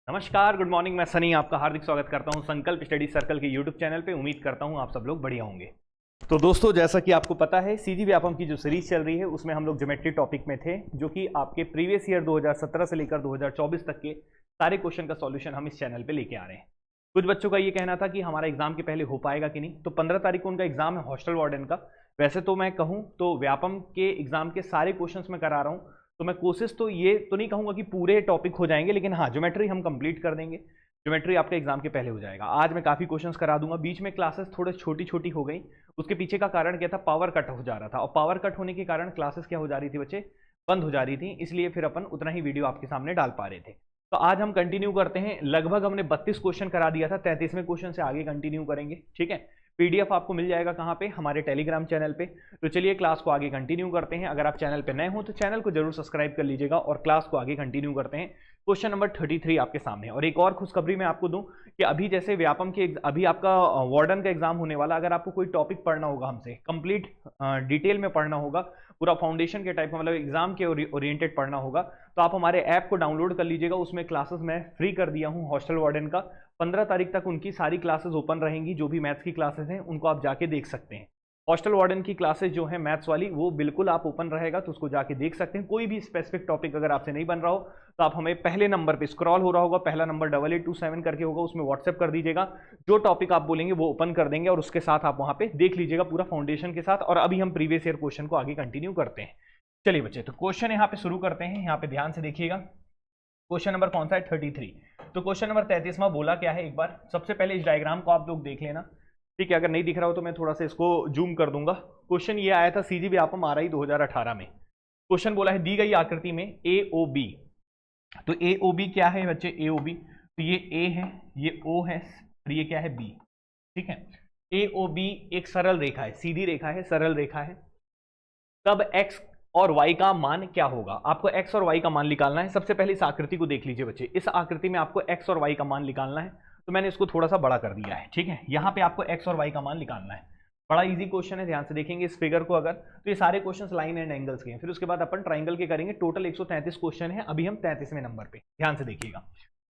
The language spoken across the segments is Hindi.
नमस्कार, गुड मॉर्निंग। मैं सनी आपका हार्दिक स्वागत करता हूं संकल्प स्टडी सर्कल के यूट्यूब चैनल पे। उम्मीद करता हूं आप सब लोग बढ़िया होंगे। तो दोस्तों, जैसा कि आपको पता है, सीजी व्यापम की जो सीरीज चल रही है उसमें हम लोग ज्योमेट्री टॉपिक में थे, जो कि आपके प्रीवियस ईयर 2017 से लेकर 2024 तक के सारे क्वेश्चन का सॉल्यूशन हम इस चैनल पर लेके आ रहे हैं। कुछ बच्चों का ये कहना था कि हमारा एग्जाम के पहले हो पाएगा कि नहीं, तो 15 तारीख को उनका एग्जाम है हॉस्टल वार्डन का। वैसे तो मैं कहूँ तो व्यापम के एग्जाम के सारे क्वेश्चन मैं करा रहा हूँ, तो मैं कोशिश तो ये तो नहीं कहूँगा कि पूरे टॉपिक हो जाएंगे, लेकिन हाँ, ज्योमेट्री हम कंप्लीट कर देंगे। ज्योमेट्री आपका एग्जाम के पहले हो जाएगा। आज मैं काफ़ी क्वेश्चंस करा दूंगा। बीच में क्लासेस थोड़े छोटी छोटी हो गई, उसके पीछे का कारण क्या था, पावर कट हो जा रहा था, और पावर कट होने के कारण क्लासेस क्या हो जा रही थी बच्चे, बंद हो जा रही थी। इसलिए फिर अपन उतना ही वीडियो आपके सामने डाल पा रहे थे। तो आज हम कंटिन्यू करते हैं। लगभग हमने 32 क्वेश्चन करा दिया था, 33वें क्वेश्चन से आगे कंटिन्यू करेंगे। ठीक है, पीडीएफ आपको मिल जाएगा कहाँ पे, हमारे टेलीग्राम चैनल पे। तो चलिए क्लास को आगे कंटिन्यू करते हैं। अगर आप चैनल पे नए हो तो चैनल को जरूर सब्सक्राइब कर लीजिएगा और क्लास को आगे कंटिन्यू करते हैं। क्वेश्चन नंबर 33 आपके सामने। और एक और खुशखबरी मैं आपको दूं कि अभी जैसे व्यापम के अभी आपका वार्डन का एग्जाम होने वाला, अगर आपको कोई टॉपिक पढ़ना होगा हमसे कंप्लीट डिटेल में पढ़ना होगा, पूरा फाउंडेशन के टाइप का, मतलब एग्जाम के ओरिएंटेड पढ़ना होगा, तो आप हमारे ऐप को डाउनलोड कर लीजिएगा। उसमें क्लासेस मैं फ्री कर दिया हूं हॉस्टल वार्डन का। 15 तारीख तक उनकी सारी क्लासेस ओपन रहेंगी। जो भी मैथ्स की क्लासेस हैं उनको आप जाके देख सकते हैं। हॉस्टल वार्डन की क्लासेस जो है मैथ्स वाली, वो बिल्कुल आप ओपन रहेगा, तो उसको जाके देख सकते हैं। कोई भी स्पेसिफिक टॉपिक अगर आपसे नहीं बन रहा हो तो आप हमें पहले नंबर पे स्क्रॉल हो रहा होगा, पहला नंबर 8827 करके होगा, उसमें व्हाट्सएप कर दीजिएगा। जो टॉपिक आप बोलेंगे वो ओपन कर देंगे और उसके साथ आप वहां पे देख लीजिएगा पूरा फाउंडेशन के साथ। और अभी हम प्रीवियस ईयर क्वेश्चन को आगे कंटिन्यू करते हैं। चलिए बच्चे, तो क्वेश्चन यहाँ पे शुरू करते हैं। यहाँ पे ध्यान से देखिएगा। क्वेश्चन नंबर कौन सा है, 33। तो क्वेश्चन नंबर 33वां बोला क्या है, एक बार सबसे पहले इस डायग्राम को आप लोग देख लेना। ठीक है, अगर नहीं दिख रहा हो तो मैं थोड़ा सा इसको जूम कर दूंगा। क्वेश्चन ये आया था सीजी व्यापम RI 2018 में। क्वेश्चन बोला है दी गई आकृति में AOB। तो AOB क्या है बच्चे, AOB तो ये A है, ये O है और ये क्या है B। ठीक है, AOB एक सरल रेखा है, सीधी रेखा है, सरल रेखा है। तब x और y का मान क्या होगा। आपको x और y का मान निकालना है। सबसे पहले इस आकृति को देख लीजिए बच्चे। इस आकृति में आपको x और y का मान निकालना है, तो मैंने इसको थोड़ा सा बड़ा कर दिया है। ठीक है, यहाँ पे आपको x और y का मान निकालना है। बड़ा इजी क्वेश्चन है, ध्यान से देखेंगे इस फिगर को अगर, तो ये सारे क्वेश्चंस लाइन एंड एंगल्स के हैं। फिर उसके बाद अपन ट्राइंगल के करेंगे। टोटल 133 क्वेश्चन है। अभी हम 33वें नंबर पे, ध्यान से देखिएगा।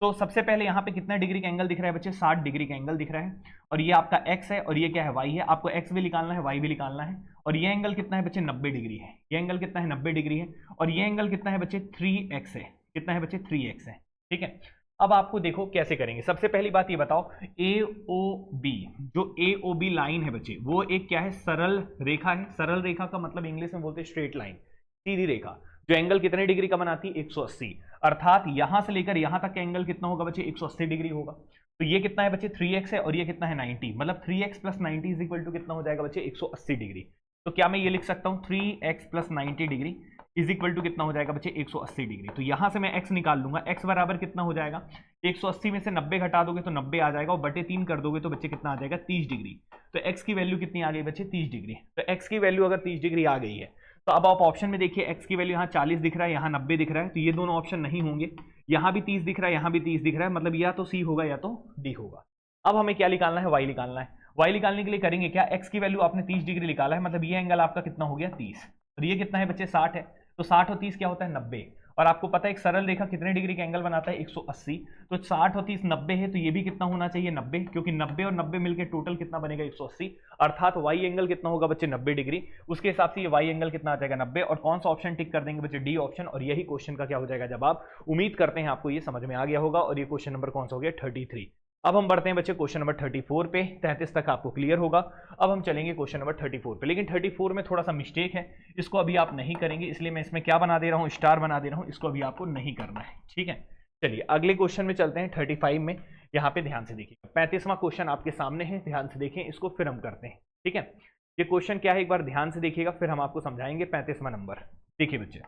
तो सबसे पहले यहाँ पे कितना डिग्री का एंगल दिख रहा है बच्चे, 60 डिग्री का एंगल दिख रहा है। और ये आपका x है और ये क्या है, y है। आपको x भी निकालना है, y भी निकालना है। और ये एंगल कितना है बच्चे, 90 डिग्री है। ये एंगल कितना है, 90 डिग्री है। और ये एंगल कितना है बच्चे, 3x है। कितना है बच्चे, 3x है। ठीक है, अब आपको देखो कैसे करेंगे। सबसे पहली बात ये बताओ, AOB, जो AOB लाइन है बच्चे, वो एक क्या है, सरल रेखा है। सरल रेखा का मतलब इंग्लिश में बोलते हैं स्ट्रेट लाइन, सीधी रेखा, जो एंगल कितने डिग्री का बनाती है, 180। अर्थात यहां से लेकर यहां तक का एंगल कितना होगा बच्चे, 180 डिग्री होगा। तो ये कितना है बच्चे, 3x है, और ये कितना है, 90। मतलब 3x + 90 इज इक्वल टू कितना हो जाएगा बच्चे, 180 डिग्री। तो क्या मैं ये लिख सकता हूं, 3x + 90 degree is equal to कितना हो जाएगा बच्चे, 180 डिग्री। तो यहां से मैं x निकाल लूंगा। x बराबर कितना हो जाएगा, 180 में से 90 घटा दोगे तो 90 आ जाएगा, और बटे 3 कर दोगे तो बच्चे कितना आ जाएगा, 30 डिग्री। तो x की वैल्यू कितनी आ गई बच्चे, 30 डिग्री। तो x की वैल्यू अगर 30 डिग्री आ गई है, तो अब आप ऑप्शन में देखिए, x की वैल्यू यहाँ 40 दिख रहा है, यहाँ 90 दिख रहा है, तो ये दोनों ऑप्शन नहीं होंगे। यहाँ भी 30 दिख रहा है, यहाँ भी 30 दिख रहा है, मतलब या तो C होगा या तो D होगा। अब हमें क्या निकालना है, y निकालना है। y निकालने के लिए करेंगे क्या, x की वैल्यू आपने 30 डिग्री निकाला है, मतलब ये एंगल आपका कितना हो गया, 30। और ये कितना है बच्चे, 60 है। तो 60 और 30 क्या होता है, 90। और आपको पता है एक सरल रेखा कितने डिग्री का एंगल बनाता है, 180। तो 60 और 30 90 है, तो ये भी कितना होना चाहिए, 90, क्योंकि 90 और 90 मिलकर टोटल कितना बनेगा, 180। अर्थात वाई एंगल कितना होगा बच्चे, 90 डिग्री। उसके हिसाब से ये वाई एंगल कितना आ जाएगा, 90। और कौन सा ऑप्शन टिक कर देंगे बच्चे, डी ऑप्शन। और यही क्वेश्चन का क्या हो जाएगा जवाब। उम्मीद करते हैं आपको ये समझ में आ गया होगा। और ये क्वेश्चन नंबर कौन सा हो गया, 33। अब हम बढ़ते हैं बच्चे क्वेश्चन नंबर 34 पे। 33 तक आपको क्लियर होगा। अब हम चलेंगे क्वेश्चन नंबर 34 पे, लेकिन 34 में थोड़ा सा मिस्टेक है, इसको अभी आप नहीं करेंगे, इसलिए मैं इसमें क्या बना दे रहा हूँ, स्टार बना दे रहा हूँ। इसको अभी आपको नहीं करना है। ठीक है, चलिए अगले क्वेश्चन में चलते हैं, 35 में। यहाँ पे ध्यान से देखिए, 35वां क्वेश्चन आपके सामने है, ध्यान से देखें इसको, फिर हम करते हैं। ठीक है, ये क्वेश्चन क्या है एक बार ध्यान से देखिएगा, फिर हम आपको समझाएंगे। 35वां नंबर देखिए बच्चे,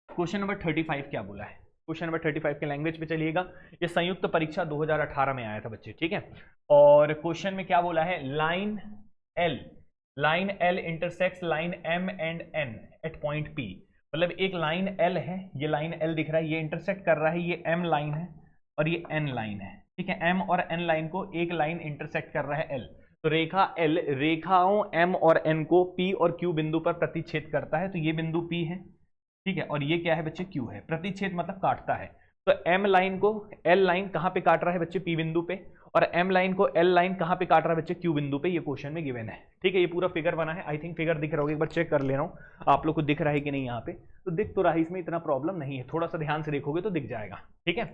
क्वेश्चन नंबर 35 क्या बोला है। क्वेश्चन नंबर 35 के लैंग्वेज पे चलिएगा। ये संयुक्त परीक्षा 2018 में आया था बच्चे। ठीक है, और क्वेश्चन में क्या बोला है, line L intersects line M and N at point P। मतलब एक लाइन L है, ये लाइन L दिख रहा है, ये इंटरसेक्ट कर रहा है, ये M लाइन है और ये N लाइन है। ठीक है, M और N लाइन को एक लाइन इंटरसेक्ट कर रहा है L। तो रेखा L रेखाओं M और N को P और Q बिंदु पर प्रतिच्छेद करता है। तो ये बिंदु P है, ठीक है, और ये क्या है बच्चे, Q है। प्रतिच्छेद मतलब काटता है। तो एम लाइन को एल लाइन कहां पे काट रहा है बच्चे, पी बिंदु पे, और एम लाइन को एल लाइन कहां पे काट रहा है बच्चे, क्यू बिंदु पे। ये क्वेश्चन में गिवन है, ठीक है। ये पूरा फिगर बना है, आई थिंक फिगर दिख रहा होगा, एक बार चेक कर ले रहा हूं आप लोग को दिख रहा है कि नहीं। यहाँ पे तो दिख तो रहा है, इसमें इतना प्रॉब्लम नहीं है, थोड़ा सा ध्यान से देखोगे तो दिख जाएगा, ठीक है।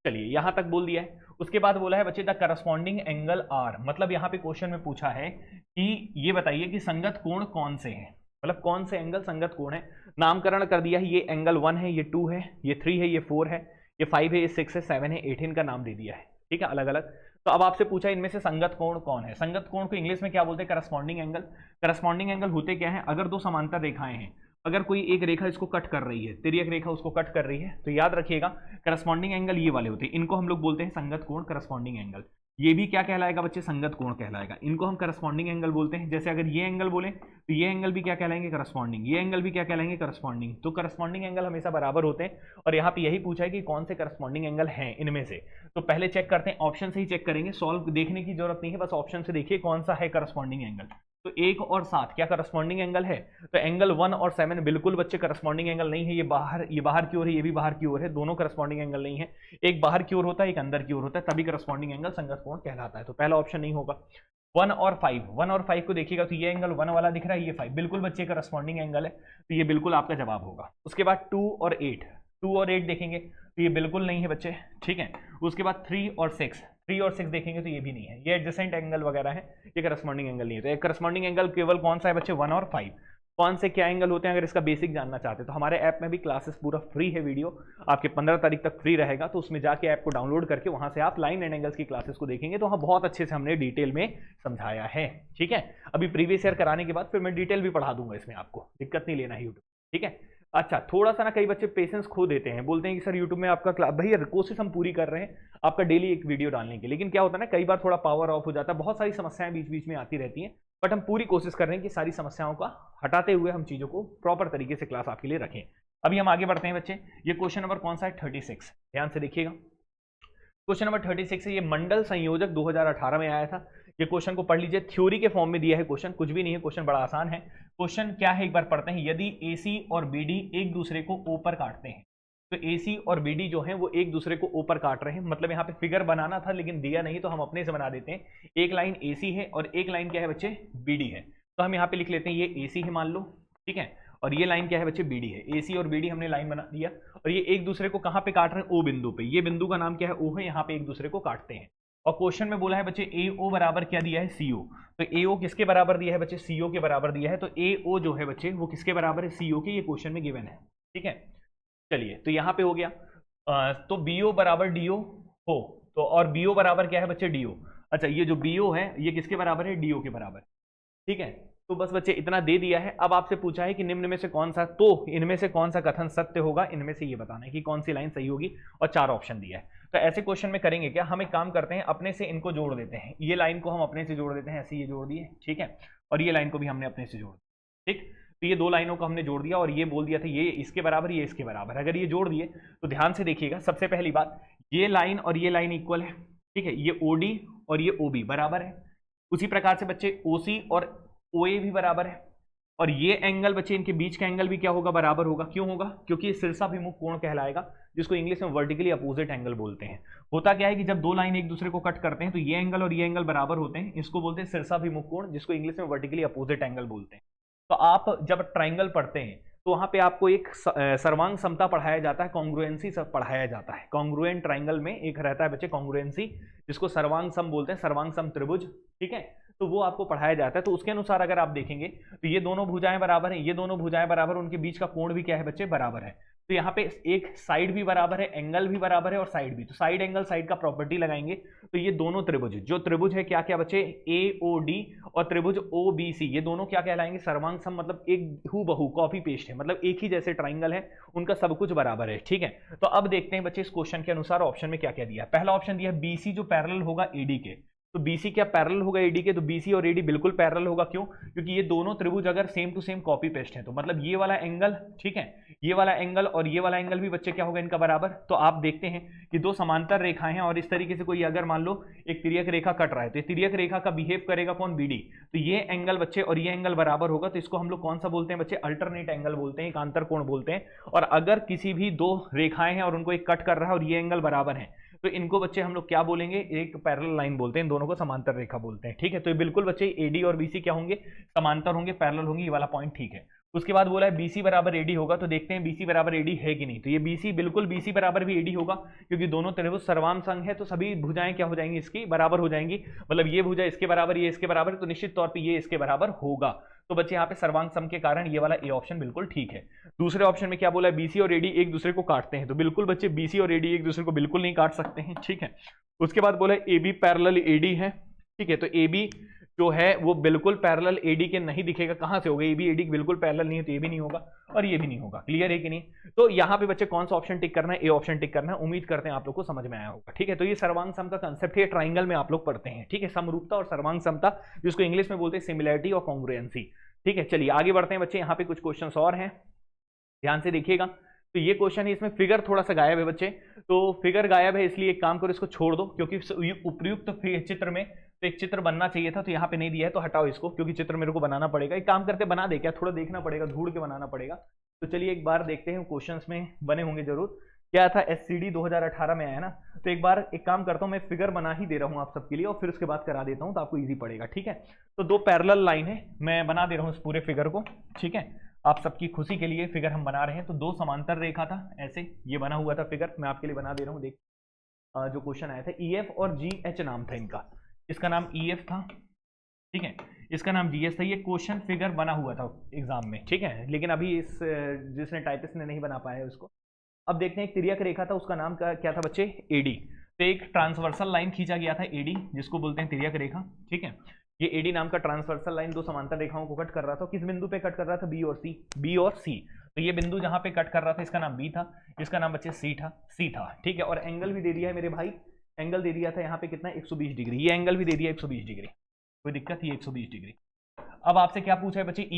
चलिए यहां तक बोल दिया है। उसके बाद बोला है बच्चे द करस्पॉन्डिंग एंगल आर, मतलब यहाँ पे क्वेश्चन में पूछा है कि ये बताइए कि संगत कोण कौन से हैं, मतलब कौन से एंगल संगत कोण है। नामकरण कर दिया है, ये एंगल 1 है, ये 2 है, ये 3 है, ये 4 है, ये 5 है, ये 6 है, 7 है, 8 है, इनका नाम दे दिया है, ठीक है, अलग अलग। तो अब आपसे पूछा इनमें से संगत कोण कौन है। संगत कोण को इंग्लिश में क्या बोलते हैं, करस्पॉन्डिंग एंगल। करस्पॉन्डिंग एंगल होते क्या है, अगर दो समांतर रेखाएं हैं, अगर कोई एक रेखा इसको कट कर रही है, तिर्यक रेखा उसको कट कर रही है, तो याद रखिएगा करस्पॉन्डिंग एंगल ये वाले होते हैं, इनको हम लोग बोलते हैं संगत कोण, करस्पॉन्डिंग एंगल। ये भी क्या कहलाएगा बच्चे, संगत कोण कहलाएगा, इनको हम करस्पॉन्डिंग एंगल बोलते हैं। जैसे अगर ये एंगल बोले तो ये एंगल भी क्या कहलाएंगे, करस्पॉन्डिंग, ये एंगल भी क्या कहलाएंगे, करस्पॉन्डिंग। तो करस्पॉन्डिंग एंगल हमेशा बराबर होते हैं, और यहाँ पे यही पूछा है कि कौन से करस्पॉन्डिंग एंगल हैं इनमें से। तो पहले चेक करते हैं, ऑप्शन से ही चेक करेंगे, सॉल्व देखने की जरूरत नहीं है, बस ऑप्शन से देखिए कौन सा है करस्पॉन्डिंग एंगल। तो 1 और 7 क्या करस्पॉन्डिंग एंगल है, तो एंगल 1 और 7 बिल्कुल बच्चे करस्पॉन्डिंग एंगल नहीं है। ये बाहर की ओर है, ये भी बाहर की ओर है, दोनों करस्पॉन्डिंग एंगल नहीं है। एक बाहर की ओर होता है, एक अंदर की ओर होता है, तभी करस्पॉन्डिंग एंगल संगत कोण कहलाता है। तो पहला ऑप्शन नहीं होगा। 1 और 5 को देखिएगा तो ये एंगल 1 वाला दिख रहा है, ये 5 बिल्कुल बच्चे करस्पॉन्डिंग एंगल है, तो ये बिल्कुल आपका जवाब होगा। उसके बाद 2 और 8 देखेंगे तो ये बिल्कुल नहीं है बच्चे, ठीक है। उसके बाद 3 और 6 देखेंगे तो ये भी नहीं है, ये एडजेसेंट एंगल वगैरह है, ये करस्पॉन्डिंग एंगल नहीं है। तो एक करस्पॉन्डिंग एंगल केवल कौन सा है बच्चे, 1 और 5। कौन से क्या एंगल होते हैं, अगर इसका बेसिक जानना चाहते हैं तो हमारे ऐप में भी क्लासेस पूरा फ्री है, वीडियो आपके 15 तारीख तक फ्री रहेगा। तो उसमें जाके ऐप को डाउनलोड करके वहां से आप लाइन एंड एंगल्स की क्लासेस को देखेंगे, तो वहाँ बहुत अच्छे से हमने डिटेल में समझाया है, ठीक है। अभी प्रीवियस ईयर कराने के बाद फिर मैं डिटेल भी पढ़ा दूंगा इसमें, आपको दिक्कत नहीं लेना यूट्यूब, ठीक है। अच्छा, थोड़ा सा ना कई बच्चे पेशेंस खो देते हैं, बोलते हैं कि सर यूट्यूब में आपका क्लास, भैया कोशिश हम पूरी कर रहे हैं आपका डेली एक वीडियो डालने की, लेकिन क्या होता है ना कई बार थोड़ा पावर ऑफ हो जाता है, बहुत सारी समस्याएं बीच बीच में आती रहती हैं, बट हम पूरी कोशिश कर रहे हैं कि सारी समस्याओं का हटाते हुए हम चीज़ों को प्रॉपर तरीके से क्लास आपके लिए रखें। अभी हम आगे बढ़ते हैं बच्चे। ये क्वेश्चन नंबर कौन सा है, 36, ध्यान से देखिएगा। क्वेश्चन नंबर 36 है, ये मंडल संयोजक 2018 में आया था। ये क्वेश्चन को पढ़ लीजिए, थ्योरी के फॉर्म में दिया है क्वेश्चन, कुछ भी नहीं है, क्वेश्चन बड़ा आसान है। क्वेश्चन क्या है एक बार पढ़ते हैं। यदि AC और BD एक दूसरे को O पर काटते हैं, तो AC और BD जो है वो एक दूसरे को O पर काट रहे हैं, मतलब यहाँ पे फिगर बनाना था लेकिन दिया नहीं, तो हम अपने से बना देते हैं। एक लाइन AC है और एक लाइन क्या है बच्चे, BD है, तो हम यहाँ पे लिख लेते हैं ये AC है मान लो, ठीक है, और ये लाइन क्या है बच्चे, BD है। AC और BD हमने लाइन बना दिया, और ये एक दूसरे को कहाँ पे काट रहे हैं, O बिंदु पे, ये बिंदु का नाम क्या है, O है, यहाँ पे एक दूसरे को काटते हैं। और क्वेश्चन में बोला है बच्चे AO बराबर क्या दिया है, CO, तो AO किसके बराबर दिया है बच्चे, CO के बराबर दिया है, तो AO जो है बच्चे वो किसके बराबर है, CO के, ये क्वेश्चन में गिवन है, ठीक है। चलिए तो यहाँ पे हो गया, तो BO बराबर DO हो, तो और BO बराबर क्या है बच्चे, DO। अच्छा, ये जो BO है ये किसके बराबर है, DO के बराबर, ठीक है। तो बस बच्चे इतना दे दिया है। अब आपसे पूछा है कि निम्न में से कौन सा, तो इनमें से कौन सा कथन सत्य होगा, इनमें से ये बताना है कि कौन सी लाइन सही होगी, और 4 ऑप्शन दिया है। तो ऐसे क्वेश्चन में करेंगे क्या, हम एक काम करते हैं, अपने से इनको जोड़ देते हैं, ये लाइन को हम अपने से जोड़ देते हैं, ऐसे ये जोड़ दिए, ठीक है, और ये लाइन को भी हमने अपने से जोड़ दिया, ठीक। तो ये 2 लाइनों को हमने जोड़ दिया, और ये बोल दिया था ये इसके बराबर, ये इसके बराबर। अगर ये जोड़ दिए तो ध्यान से देखिएगा, सबसे पहली बात, ये लाइन और ये लाइन इक्वल है, ठीक है, ये OD और ये OB बराबर है। उसी प्रकार से बच्चे OC और OA भी बराबर है, और ये एंगल बच्चे इनके बीच का एंगल भी क्या होगा, बराबर होगा। क्यों होगा, क्योंकि ये शीर्षाभिमुख कोण कहलाएगा, जिसको इंग्लिश में वर्टिकली अपोजिट एंगल बोलते हैं। होता क्या है कि जब 2 लाइन एक दूसरे को कट करते हैं तो ये एंगल और ये एंगल बराबर होते हैं, इसको बोलते हैं शीर्षाभिमुख कोण, जिसको इंग्लिश में वर्टिकली अपोजिट एंगल बोलते हैं। तो आप जब ट्राइंगल पढ़ते हैं तो वहां पे आपको एक सर्वांग समता पढ़ाया जाता है, कॉन्ग्रुएंसी सब पढ़ाया जाता है। कॉन्ग्रुएंट ट्राइंगल में एक रहता है बच्चे कॉन्ग्रुएंसी, जिसको सर्वांग सम बोलते हैं, सर्वांग सम त्रिभुज, ठीक है, तो वो आपको पढ़ाया जाता है। तो उसके अनुसार अगर आप देखेंगे तो ये दोनों भुजाएं बराबर हैं, ये दोनों भुजाएं बराबर, उनके बीच का कोण भी क्या है बच्चे, बराबर है। तो यहाँ पे एक साइड भी बराबर है, एंगल भी बराबर है, और साइड भी, तो साइड एंगल साइड का प्रॉपर्टी लगाएंगे तो ये दोनों त्रिभुज, जो त्रिभुज है क्या क्या बच्चे, AOD और त्रिभुज OBC, ये दोनों क्या कहलाएंगे, सर्वांग सम, मतलब एक हूबहू कॉपी पेस्ट है, मतलब एक ही जैसे ट्राइंगल है, उनका सब कुछ बराबर है, ठीक है। तो अब देखते हैं बच्चे इस क्वेश्चन के अनुसार ऑप्शन में क्या क्या दिया है। पहला ऑप्शन दिया है BC जो पैरेलल होगा AD के, तो BC क्या पैरेलल होगा AD के? तो BC और AD बिल्कुल पैरेलल होगा। क्यों? क्योंकि ये दोनों त्रिभुज अगर same to same copy paste है, तो मतलब ये वाला एंगल, ठीक है, ये वाला एंगल और ये वाला एंगल भी बच्चे क्या होगा इनका बराबर। तो आप देखते हैं कि दो समांतर रेखाएं हैं और इस तरीके से कोई अगर मान लो एक तिर्यक रेखा कट रहा है, तो ये तिर्यक रेखा का बिहेव करेगा कौन? BD। तो ये एंगल बच्चे और ये एंगल बराबर होगा, तो इसको हम लोग कौन सा बोलते हैं बच्चे? अल्टरनेट एंगल बोलते हैं, एकांतर कोण बोलते हैं। और अगर किसी भी दो रेखाएं हैं और उनको एक कट कर रहा है और ये एंगल बराबर है, तो इनको बच्चे हम लोग क्या बोलेंगे? एक पैरेलल लाइन बोलते हैं, इन दोनों को समांतर रेखा बोलते हैं, ठीक है। तो ये बिल्कुल बच्चे AD और BC क्या होंगे? समांतर होंगे, पैरेलल होंगे, ये वाला पॉइंट ठीक है। उसके बाद बोला है BC बराबर AD होगा, तो देखते हैं BC बराबर AD है कि नहीं। तो ये BC बिल्कुल BC बराबर भी AD होगा, क्योंकि दोनों त्रिभुज सर्वाम संघ है, तो सभी भुजाएं क्या हो जाएंगी? इसकी बराबर हो जाएंगी। मतलब ये भुजा इसके बराबर, ये इसके बराबर, तो निश्चित तौर पर ये इसके बराबर होगा। तो बच्चे यहाँ पे सर्वांग सम के कारण ये वाला ए ऑप्शन बिल्कुल ठीक है। दूसरे ऑप्शन में क्या बोला है? BC और AD एक दूसरे को काटते हैं, तो बिल्कुल बच्चे BC और AD एक दूसरे को बिल्कुल नहीं काट सकते हैं, ठीक है। उसके बाद बोला है AB पैरेलल AD है, ठीक है। तो AB जो है वो बिल्कुल पैरेलल AD के नहीं दिखेगा, कहां से होगा? AB AD बिल्कुल पैरेलल नहीं है, तो ये भी नहीं होगा और ये भी नहीं होगा। क्लियर है कि नहीं? तो यहाँ पे बच्चे कौन सा ऑप्शन टिक करना है? ए ऑप्शन टिक करना है। उम्मीद करते हैं आप लोग को समझ में आया होगा, ठीक है। तो ये सर्वांग सम का कंसेप्ट है, ट्राइंगल में आप लोग पढ़ते हैं, ठीक है। समरूपता और सर्वांग समता, जिसको इंग्लिश में बोलते हैं सिमिलैरिटी और कॉन्ग्रुएंसी, ठीक है। चलिए आगे बढ़ते हैं बच्चे, यहाँ पे कुछ क्वेश्चन और हैं, ध्यान से देखिएगा। तो ये क्वेश्चन है, इसमें फिगर थोड़ा सा गायब है बच्चे, तो फिगर गायब है इसलिए एक काम करो, इसको छोड़ दो, क्योंकि उपयुक्त चित्र में तो एक चित्र बनना चाहिए था, तो यहाँ पे नहीं दिया है, तो हटाओ इसको, क्योंकि चित्र मेरे को बनाना पड़ेगा। एक काम करके बना दे क्या? थोड़ा देखना पड़ेगा, ढूंढ के बनाना पड़ेगा। तो चलिए एक बार देखते हैं, क्वेश्चंस में बने होंगे जरूर। क्या था? SCD 2018 में आया ना, तो एक बार एक काम करता हूँ, मैं फिगर बना ही दे रहा हूँ आप सबके लिए और फिर उसके बाद करा देता हूँ, तो आपको ईजी पड़ेगा, ठीक है। तो दो पैरेलल लाइन है, मैं बना दे रहा हूँ इस पूरे फिगर को, ठीक है। आप सबकी खुशी के लिए फिगर हम बना रहे हैं। तो दो समांतर रेखा था, ऐसे ये बना हुआ था फिगर, मैं आपके लिए बना दे रहा हूँ। देख जो क्वेश्चन आया था, EF और GH नाम था इनका, इसका नाम EF था, ठीक है, इसका नाम GH था। ये क्वेश्चन फिगर बना हुआ था एग्जाम में, ठीक है, लेकिन अभी इस जिसने टाइपिस्ट ने नहीं बना पाया है उसको। अब देखते हैं, एक तिर्यक रेखा था, उसका नाम क्या था बच्चे? AD। तो एक ट्रांसवर्सल लाइन खींचा गया था AD, जिसको बोलते हैं तिर्यक रेखा, ठीक है। ये AD नाम का ट्रांसवर्सल लाइन दो समांतर रेखाओं को कट कर रहा था। किस बिंदु पे कट कर रहा था? B और C। तो ये बिंदु जहां पे कट कर रहा था, इसका नाम B था, इसका नाम बच्चे C था, ठीक है। और एंगल भी दे दिया है मेरे भाई, एंगल दे दिया था यहाँ पे कितना? 120 डिग्री। ये एंगल भी दे दिया 120 डिग्री, कोई दिक्कत? ये 120 डिग्री। अब आपसे क्या पूछा है बच्चे?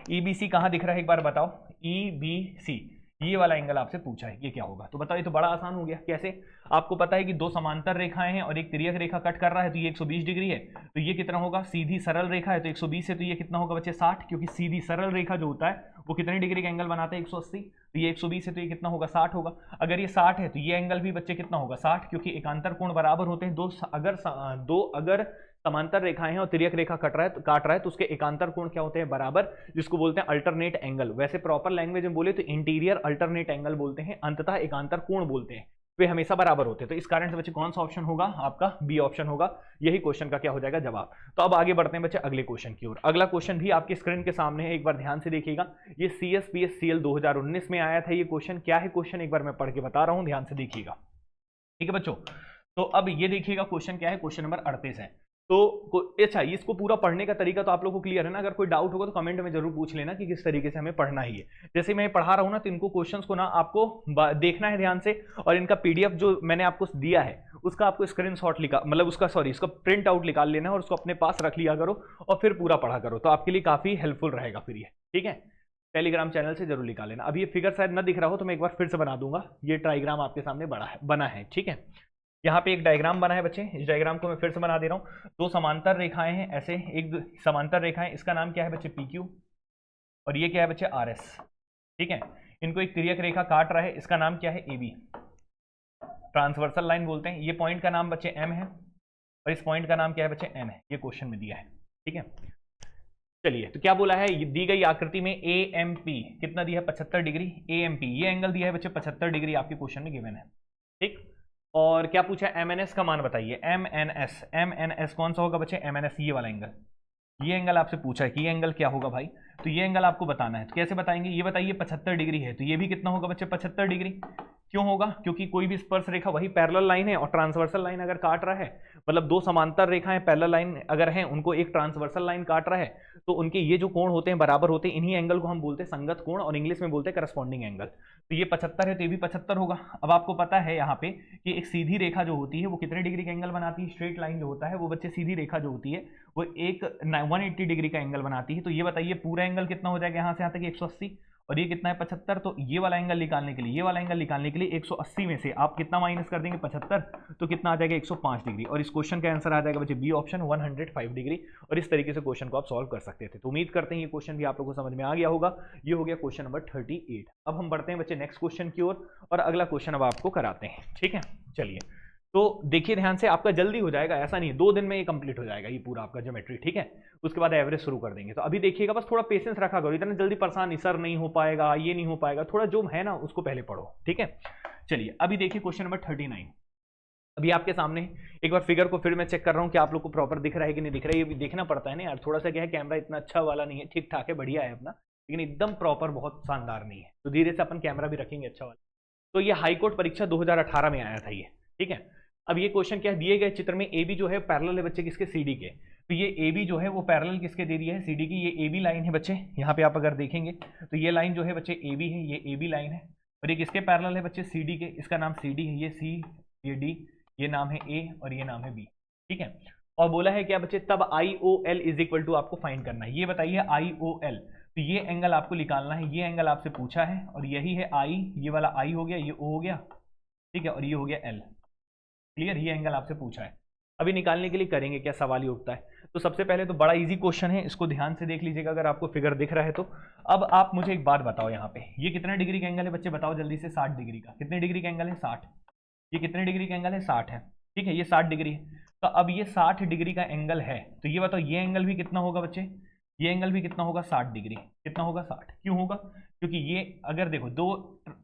EBC कहाँ दिख रहा है एक बार बताओ? EBC, ये वाला एंगल आपसे पूछा है, ये क्या होगा? तो बताओ, ये तो बड़ा आसान हो गया। कैसे? आपको पता है कि दो समांतर रेखाएं हैं और एक तिर्यक रेखा कट कर रहा है, तो ये 120 डिग्री है, तो ये कितना होगा? सीधी सरल रेखा है तो 120 है, तो ये कितना होगा बच्चे? 60, क्योंकि सीधी सरल रेखा जो होता है वो कितने डिग्री का एंगल बनाता है? 180। तो ये 120 है, तो ये कितना होगा? 60 होगा। अगर ये 60 है तो ये एंगल भी बच्चे कितना होगा? 60, क्योंकि एकांतर कोण बराबर होते हैं। अगर समांतर रेखाएं हैं और तिर्यक रेखा काट रहा है तो उसके एकांतर कोण क्या होते हैं? बराबर, जिसको बोलते हैं अल्टरनेट एंगल। वैसे प्रॉपर लैंग्वेज में बोले तो इंटीरियर अल्टरनेट एंगल बोलते हैं, अंततः एकांतर कोण बोलते हैं, वे हमेशा बराबर होते हैं। तो इस कारण से बच्चे कौन सा ऑप्शन होगा? आपका B ऑप्शन होगा। यही क्वेश्चन का क्या हो जाएगा? जवाब। तो अब आगे बढ़ते हैं बच्चे अगले क्वेश्चन की ओर। अगला क्वेश्चन भी आपकी स्क्रीन के सामने है, एक बार ध्यान से देखिएगा। ये CSPSCL 2019 में आया था ये क्वेश्चन। क्या है क्वेश्चन? एक बार मैं पढ़ के बता रहा हूं, ध्यान से देखिएगा, ठीक है बच्चों। तो अब ये देखिएगा क्वेश्चन क्या है, क्वेश्चन नंबर 38 है। तो अच्छा, इसको पूरा पढ़ने का तरीका तो आप लोगों को क्लियर है ना? अगर कोई डाउट होगा तो कमेंट में जरूर पूछ लेना कि किस तरीके से हमें पढ़ना ही है। जैसे मैं पढ़ा रहा हूं ना, तो इनको क्वेश्चंस को ना आपको देखना है ध्यान से, और इनका PDF जो मैंने आपको दिया है उसका आपको स्क्रीनशॉट मतलब उसका प्रिंट आउट निकाल लेना है और उसको अपने पास रख लिया करो और फिर पूरा पढ़ा करो, तो आपके लिए काफी हेल्पफुल रहेगा फिर ये, ठीक है। टेलीग्राम चैनल से जरूर निकाल लेना। अब ये फिगर शायद न दिख रहा हो तो मैं एक बार फिर से बना दूंगा। ये ट्राइग्राम आपके सामने बना है, ठीक है। यहाँ पे एक डायग्राम बना है बच्चे, इस डायग्राम को मैं फिर से बना दे रहा हूँ। दो समांतर रेखाएं हैं, ऐसे एक समांतर रेखा है, इसका नाम क्या है बच्चे? PQ, और ये क्या है बच्चे? RS, ठीक है। इनको एक तिर्यक रेखा काट रहा है, इसका नाम क्या है? AB, ट्रांसवर्सल लाइन बोलते हैं। ये पॉइंट का नाम बच्चे M है और इस पॉइंट का नाम क्या है बच्चे? N है। ये क्वेश्चन में दिया है, ठीक है। चलिए, तो क्या बोला है? दी गई आकृति में AMP कितना दिया है? 75 डिग्री। AMP ये एंगल दिया है बच्चे 75 डिग्री, आपके क्वेश्चन में गिवन है, ठीक। और क्या पूछा है? MNS का मान बताइए। MNS कौन सा होगा बच्चे? MNS ये वाला एंगल, ये एंगल आपसे पूछा है कि ये एंगल क्या होगा भाई, तो ये एंगल आपको बताना है। तो कैसे बताएंगे? ये बताइए 75 डिग्री है, तो ये भी कितना होगा बच्चे? 75 डिग्री। क्यों होगा? क्योंकि कोई भी स्पर्श रेखा वही पैरेलल लाइन है और ट्रांसवर्सल लाइन अगर काट रहा है, मतलब दो समांतर रेखाएं पैरेलल लाइन अगर हैं, उनको एक ट्रांसवर्सल लाइन काट रहा है, तो उनके ये जो कोण होते हैं बराबर होते हैं। इन्हीं एंगल को हम बोलते हैं संगत कोण और इंग्लिश में बोलते हैं करस्पॉन्डिंग एंगल। तो ये 75 है तो ये भी 75 होगा। अब आपको पता है यहाँ पे कि एक सीधी रेखा जो होती है वो कितने डिग्री का एंगल बनाती है, स्ट्रेट लाइन जो होता है वो बच्चे सीधी रेखा जो होती है वो एक 180 डिग्री का एंगल बनाती है। तो ये बताइए पूरा एंगल कितना हो जाएगा यहाँ से यहाँ तक 180, और ये कितना है 75। तो ये वाला एंगल निकालने के लिए, ये वाला एंगल निकालने के लिए 180 में से आप कितना माइनस कर देंगे 75, तो कितना आ जाएगा 105 डिग्री। और इस क्वेश्चन का आंसर आ जाएगा बच्चे बी ऑप्शन 105 डिग्री। और इस तरीके से क्वेश्चन को आप सॉल्व कर सकते थे। तो उम्मीद करते हैं ये क्वेश्चन भी आप लोगों को समझ में आ गया होगा। ये हो गया क्वेश्चन नंबर 38। अब हम बढ़ते हैं बच्चे नेक्स्ट क्वेश्चन की ओर और अगला क्वेश्चन अब आपको कराते हैं। ठीक है, चलिए तो देखिए ध्यान से, आपका जल्दी हो जाएगा, ऐसा नहीं है 2 दिन में ये कंप्लीट हो जाएगा ये पूरा आपका ज्योमेट्री। ठीक है, उसके बाद एवरेज शुरू कर देंगे। तो अभी देखिएगा, बस थोड़ा पेशेंस रखा करो, इतना जल्दी परेशान नहीं, सर नहीं हो पाएगा, ये नहीं हो पाएगा, थोड़ा जो है ना उसको पहले पढ़ो। ठीक है, चलिए अभी देखिए क्वेश्चन नंबर 39 अभी आपके सामने। एक बार फिगर को फिर मैं चेक कर रहा हूँ कि आप लोग को प्रॉपर दिख रहा है कि नहीं दिख रहा है। ये भी देखना पड़ता है ना यार, थोड़ा सा क्या है कैमरा इतना अच्छा वाला नहीं है, ठीक ठाक है, बढ़िया है अपना, लेकिन एकदम प्रॉपर बहुत शानदार नहीं है। तो धीरे से अपन कैमरा भी रखेंगे अच्छा वाला। तो ये हाईकोर्ट परीक्षा 2018 में आया था ये। ठीक है, अब ये क्वेश्चन क्या है, दिए गए चित्र में ए बी जो है पैरेलल है बच्चे किसके, सी डी के। तो ये ए बी जो है वो पैरेलल किसके दे दिया है, सी डी की। ये ए बी लाइन है बच्चे, यहाँ पे आप अगर देखेंगे तो ये लाइन जो है बच्चे ए बी है, ये ए बी लाइन है। और ये किसके पैरेलल है बच्चे, सी डी के, इसका नाम सी डी है, ये सी, ये डी, ये नाम है ए और ये नाम है बी। ठीक है, और बोला है क्या बच्चे, तब I O L is equal to आपको फाइंड करना है। ये बताइए आई ओ एल, तो ये एंगल आपको निकालना है, ये एंगल आपसे पूछा है, और यही है आई, ये वाला आई हो गया, ये ओ हो गया। ठीक है, और ये हो गया एल। क्लियर, ये एंगल आपसे पूछा है। अभी निकालने के लिए करेंगे क्या, सवाल ही उठता है। तो सबसे पहले तो बड़ा इजी क्वेश्चन है, इसको ध्यान से देख लीजिएगा अगर आपको फिगर दिख रहा है तो। अब आप मुझे एक बात बताओ, यहाँ पे ये कितने डिग्री का एंगल है बच्चे, बताओ जल्दी से। 60 डिग्री का। कितने डिग्री का एंगल है, 60। ये कितने डिग्री का एंगल है, 60 है। ठीक है, ये 60 डिग्री है। तो अब ये 60 डिग्री का एंगल है, तो ये बताओ ये एंगल भी कितना होगा बच्चे, ये एंगल भी कितना होगा, 60 डिग्री। कितना होगा, 60। क्यों होगा, क्योंकि ये अगर देखो दो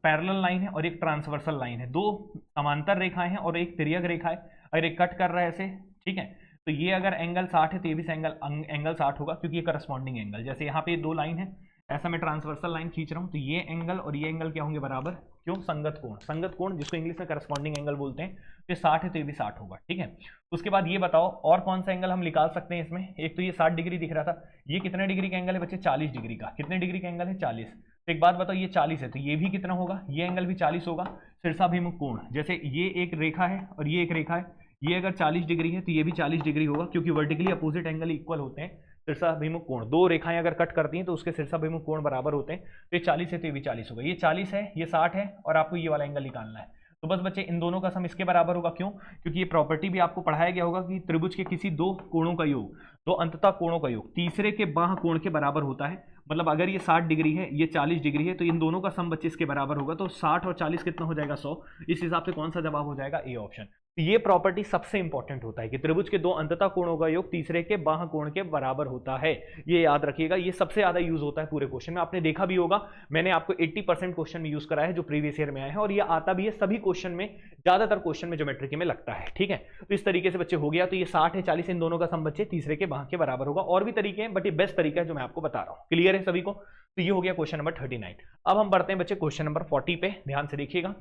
पैरेलल लाइन है और एक ट्रांसवर्सल लाइन है, दो समांतर रेखाएं हैं और एक तिर्यक रेखा है। अगर एक कट कर रहा है ऐसे, ठीक है, तो ये अगर एंगल 60 है तो ये भी एंगल 60 होगा, क्योंकि ये करस्पॉन्डिंग एंगल, जैसे यहाँ पे दो लाइन है, ऐसा मैं ट्रांसवर्सल लाइन खींच रहा हूँ, तो ये एंगल और ये एंगल क्या होंगे, बराबर। क्यों, संगत कोण, संगत कोण जिसको इंग्लिश में करस्पॉन्डिंग एंगल बोलते हैं। तो 60 है तो ये भी 60 होगा। ठीक है, उसके बाद ये बताओ और कौन सा एंगल हम निकाल सकते हैं इसमें। एक तो ये 60 डिग्री दिख रहा था, ये कितने डिग्री का एंगल है बच्चे, 40 डिग्री का। कितने डिग्री का एंगल है, 40। तो एक बात बताओ, ये 40 है तो ये भी कितना होगा, ये एंगल भी 40 होगा। शीर्षाभिमुख कोण, जैसे ये एक रेखा है और ये एक रेखा है, ये अगर 40 डिग्री है तो ये भी 40 डिग्री होगा, क्योंकि वर्टिकली अपोजिट एंगल इक्वल होते हैं। शीर्षाभिमुख कोण, दो रेखाएं अगर कट करती हैं तो उसके शीर्षाभिमुख कोण बराबर होते हैं। तो ये 40 है तो ये भी 40 होगा। ये 40 है, ये 60 है, और आपको ये वाला एंगल निकालना है। तो बस बच्चे इन दोनों का सम इसके बराबर होगा। क्यों, क्योंकि ये प्रॉपर्टी भी आपको पढ़ाया गया होगा कि त्रिभुज के किसी दो कोणों का योग, दो अंततः कोणों का योग तीसरे के बाह्य कोण के बराबर होता है। मतलब अगर ये 60 डिग्री है, ये 40 डिग्री है, तो इन दोनों का सम बच्चे इसके बराबर होगा। तो 60 और 40 कितना हो जाएगा, 100। इस हिसाब से कौन सा जवाब हो जाएगा, ए ऑप्शन। तो ये प्रॉपर्टी सबसे इंपॉर्टेंट होता है कि त्रिभुज के दो अंततः कोणों का योग तीसरे के बाह्य कोण के बराबर होता है। ये याद रखिएगा, ये सबसे ज्यादा यूज होता है पूरे क्वेश्चन में। आपने देखा भी होगा, मैंने आपको 80% क्वेश्चन में यूज कराया है जो प्रीवियस ईयर में आए हैं, और ये आता भी है सभी क्वेश्चन में, ज्यादातर क्वेश्चन में ज्योमेट्री में लगता है। ठीक है, तो इस तरीके से बच्चे हो गया। तो ये 60 है 40, इन दोनों का सम बच्चे तीसरे के बाह्य के बराबर होगा। और भी तरीके हैं, बट ये बेस्ट तरीका है जो मैं आपको बता रहा हूँ। क्लियर है सभी को। तो ये हो गया क्वेश्चन नंबर 39। अब हम बढ़ते हैं बच्चे क्वेश्चन नंबर 40 पे, ध्यान से देखिएगा।